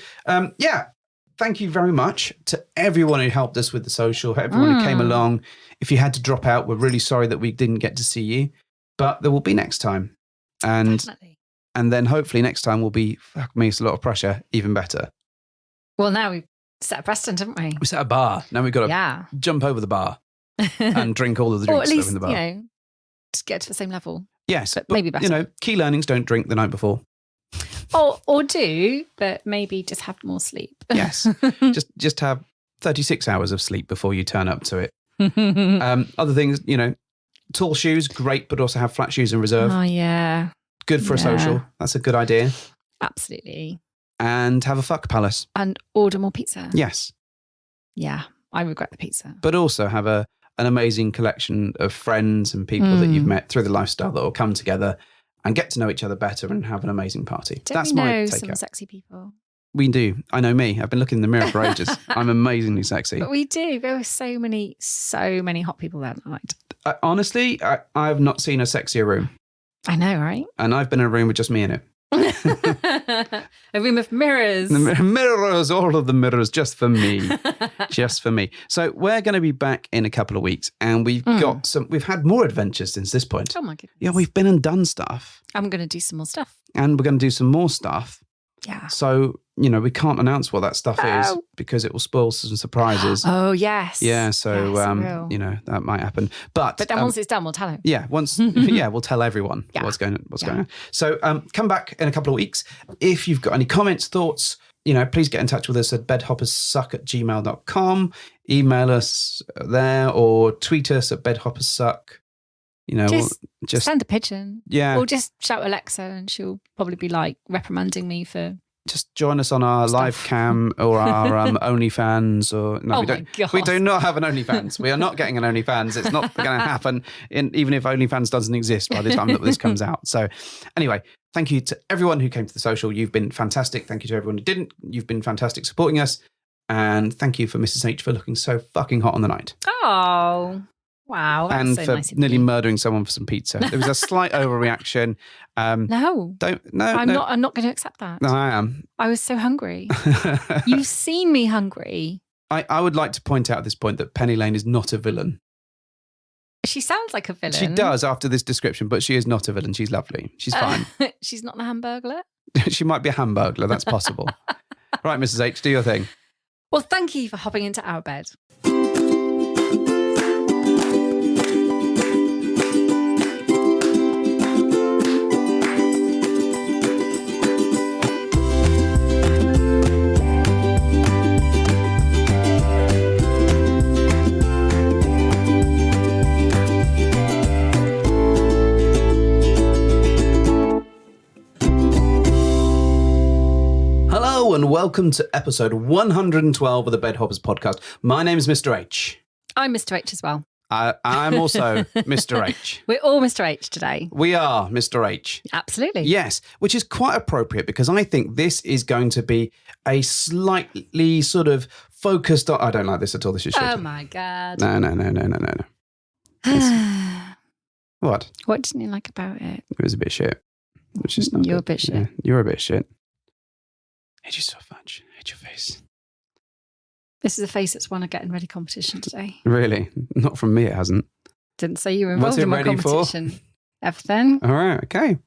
C: thank you very much to everyone who helped us with the social, everyone who came along. If you had to drop out, we're really sorry that we didn't get to see you, but there will be next time, and
D: Definitely.
C: And then hopefully next time will be, fuck me, it's a lot of pressure, even better.
D: Well, now we've set a precedent, haven't we?
C: We set a bar. Now we've got to jump over the bar and drink all of the drinks
D: or at least,
C: in the bar.
D: Just get to the same level.
C: Yes,
D: but maybe better.
C: Key learnings: don't drink the night before.
D: Or do, but maybe just have more sleep.
C: Yes, just have 36 hours of sleep before you turn up to it. Other things, tall shoes, great, but also have flat shoes in reserve.
D: Oh yeah,
C: good for a social. That's a good idea.
D: Absolutely.
C: And have a fuck palace.
D: And order more pizza.
C: Yes.
D: Yeah, I regret the pizza.
C: But also have an amazing collection of friends and people that you've met through the lifestyle that will come together and get to know each other better and have an amazing party.
D: That's my take. Some sexy people.
C: We do. I know me. I've been looking in the mirror for ages. I'm amazingly sexy.
D: But we do. There were so many hot people that night.
C: Honestly, I've not seen a sexier room.
D: I know, right?
C: And I've been in a room with just me in it.
D: A room of mirrors.
C: Mirrors, all of the mirrors, just for me. Just for me. So we're going to be back in a couple of weeks, and we've had more adventures since this point.
D: Oh my goodness.
C: Yeah, we've been and done stuff.
D: I'm going to do some more stuff.
C: And we're going to do some more stuff.
D: Yeah.
C: So, we can't announce what that stuff is because it will spoil some surprises.
D: Oh, yes.
C: Yeah, so, that might happen. But
D: then once it's done, we'll tell him.
C: Yeah, we'll tell everyone what's going on. So come back in a couple of weeks. If you've got any comments, thoughts, please get in touch with us at bedhopperssuck@gmail.com. Email us there or tweet us at bedhopperssuck.
D: Just send a pigeon.
C: Yeah.
D: Or just shout Alexa and she'll probably be like reprimanding me for...
C: Just join us on our live cam or our OnlyFans or... No, we do not have an OnlyFans. We are not getting an OnlyFans. It's not going to happen even if OnlyFans doesn't exist by the time that this comes out. So anyway, thank you to everyone who came to the social. You've been fantastic. Thank you to everyone who didn't. You've been fantastic supporting us. And thank you for Mrs. H for looking so fucking hot on the night.
D: Oh, wow. That's
C: and
D: so
C: for
D: nice of
C: nearly
D: you.
C: murdering someone for some pizza. There was a slight overreaction.
D: I'm not going to accept that.
C: No, I am.
D: I was so hungry. You've seen me hungry.
C: I would like to point out at this point that Penny Lane is not a villain.
D: She sounds like a villain.
C: She does after this description, but she is not a villain. She's lovely. She's fine.
D: She's not the Hamburglar?
C: She might be a Hamburglar. That's possible. Right, Mrs. H, do your thing.
D: Well, thank you for hopping into our bed.
C: And welcome to episode 112 of the Bed Hoppers podcast. My name is Mr. H.
D: I'm Mr. H as well.
C: I'm also Mr. H.
D: We're all Mr. H today.
C: We are Mr. H.
D: Absolutely.
C: Yes, which is quite appropriate because I think this is going to be a slightly sort focused on... I don't like this at all. This is shit.
D: Oh my God.
C: No. What?
D: What didn't you like about it?
C: It was a bit shit. It's just not
D: You're
C: good.
D: a bit shit.
C: Yeah, you're a bit shit. I hate you so much. I hate your face.
D: This is a face that's won a getting ready competition today.
C: Really? Not from me, it hasn't.
D: Didn't say you were
C: What's
D: involved
C: it
D: in my
C: ready for?
D: competition. Everything.
C: All right. Okay.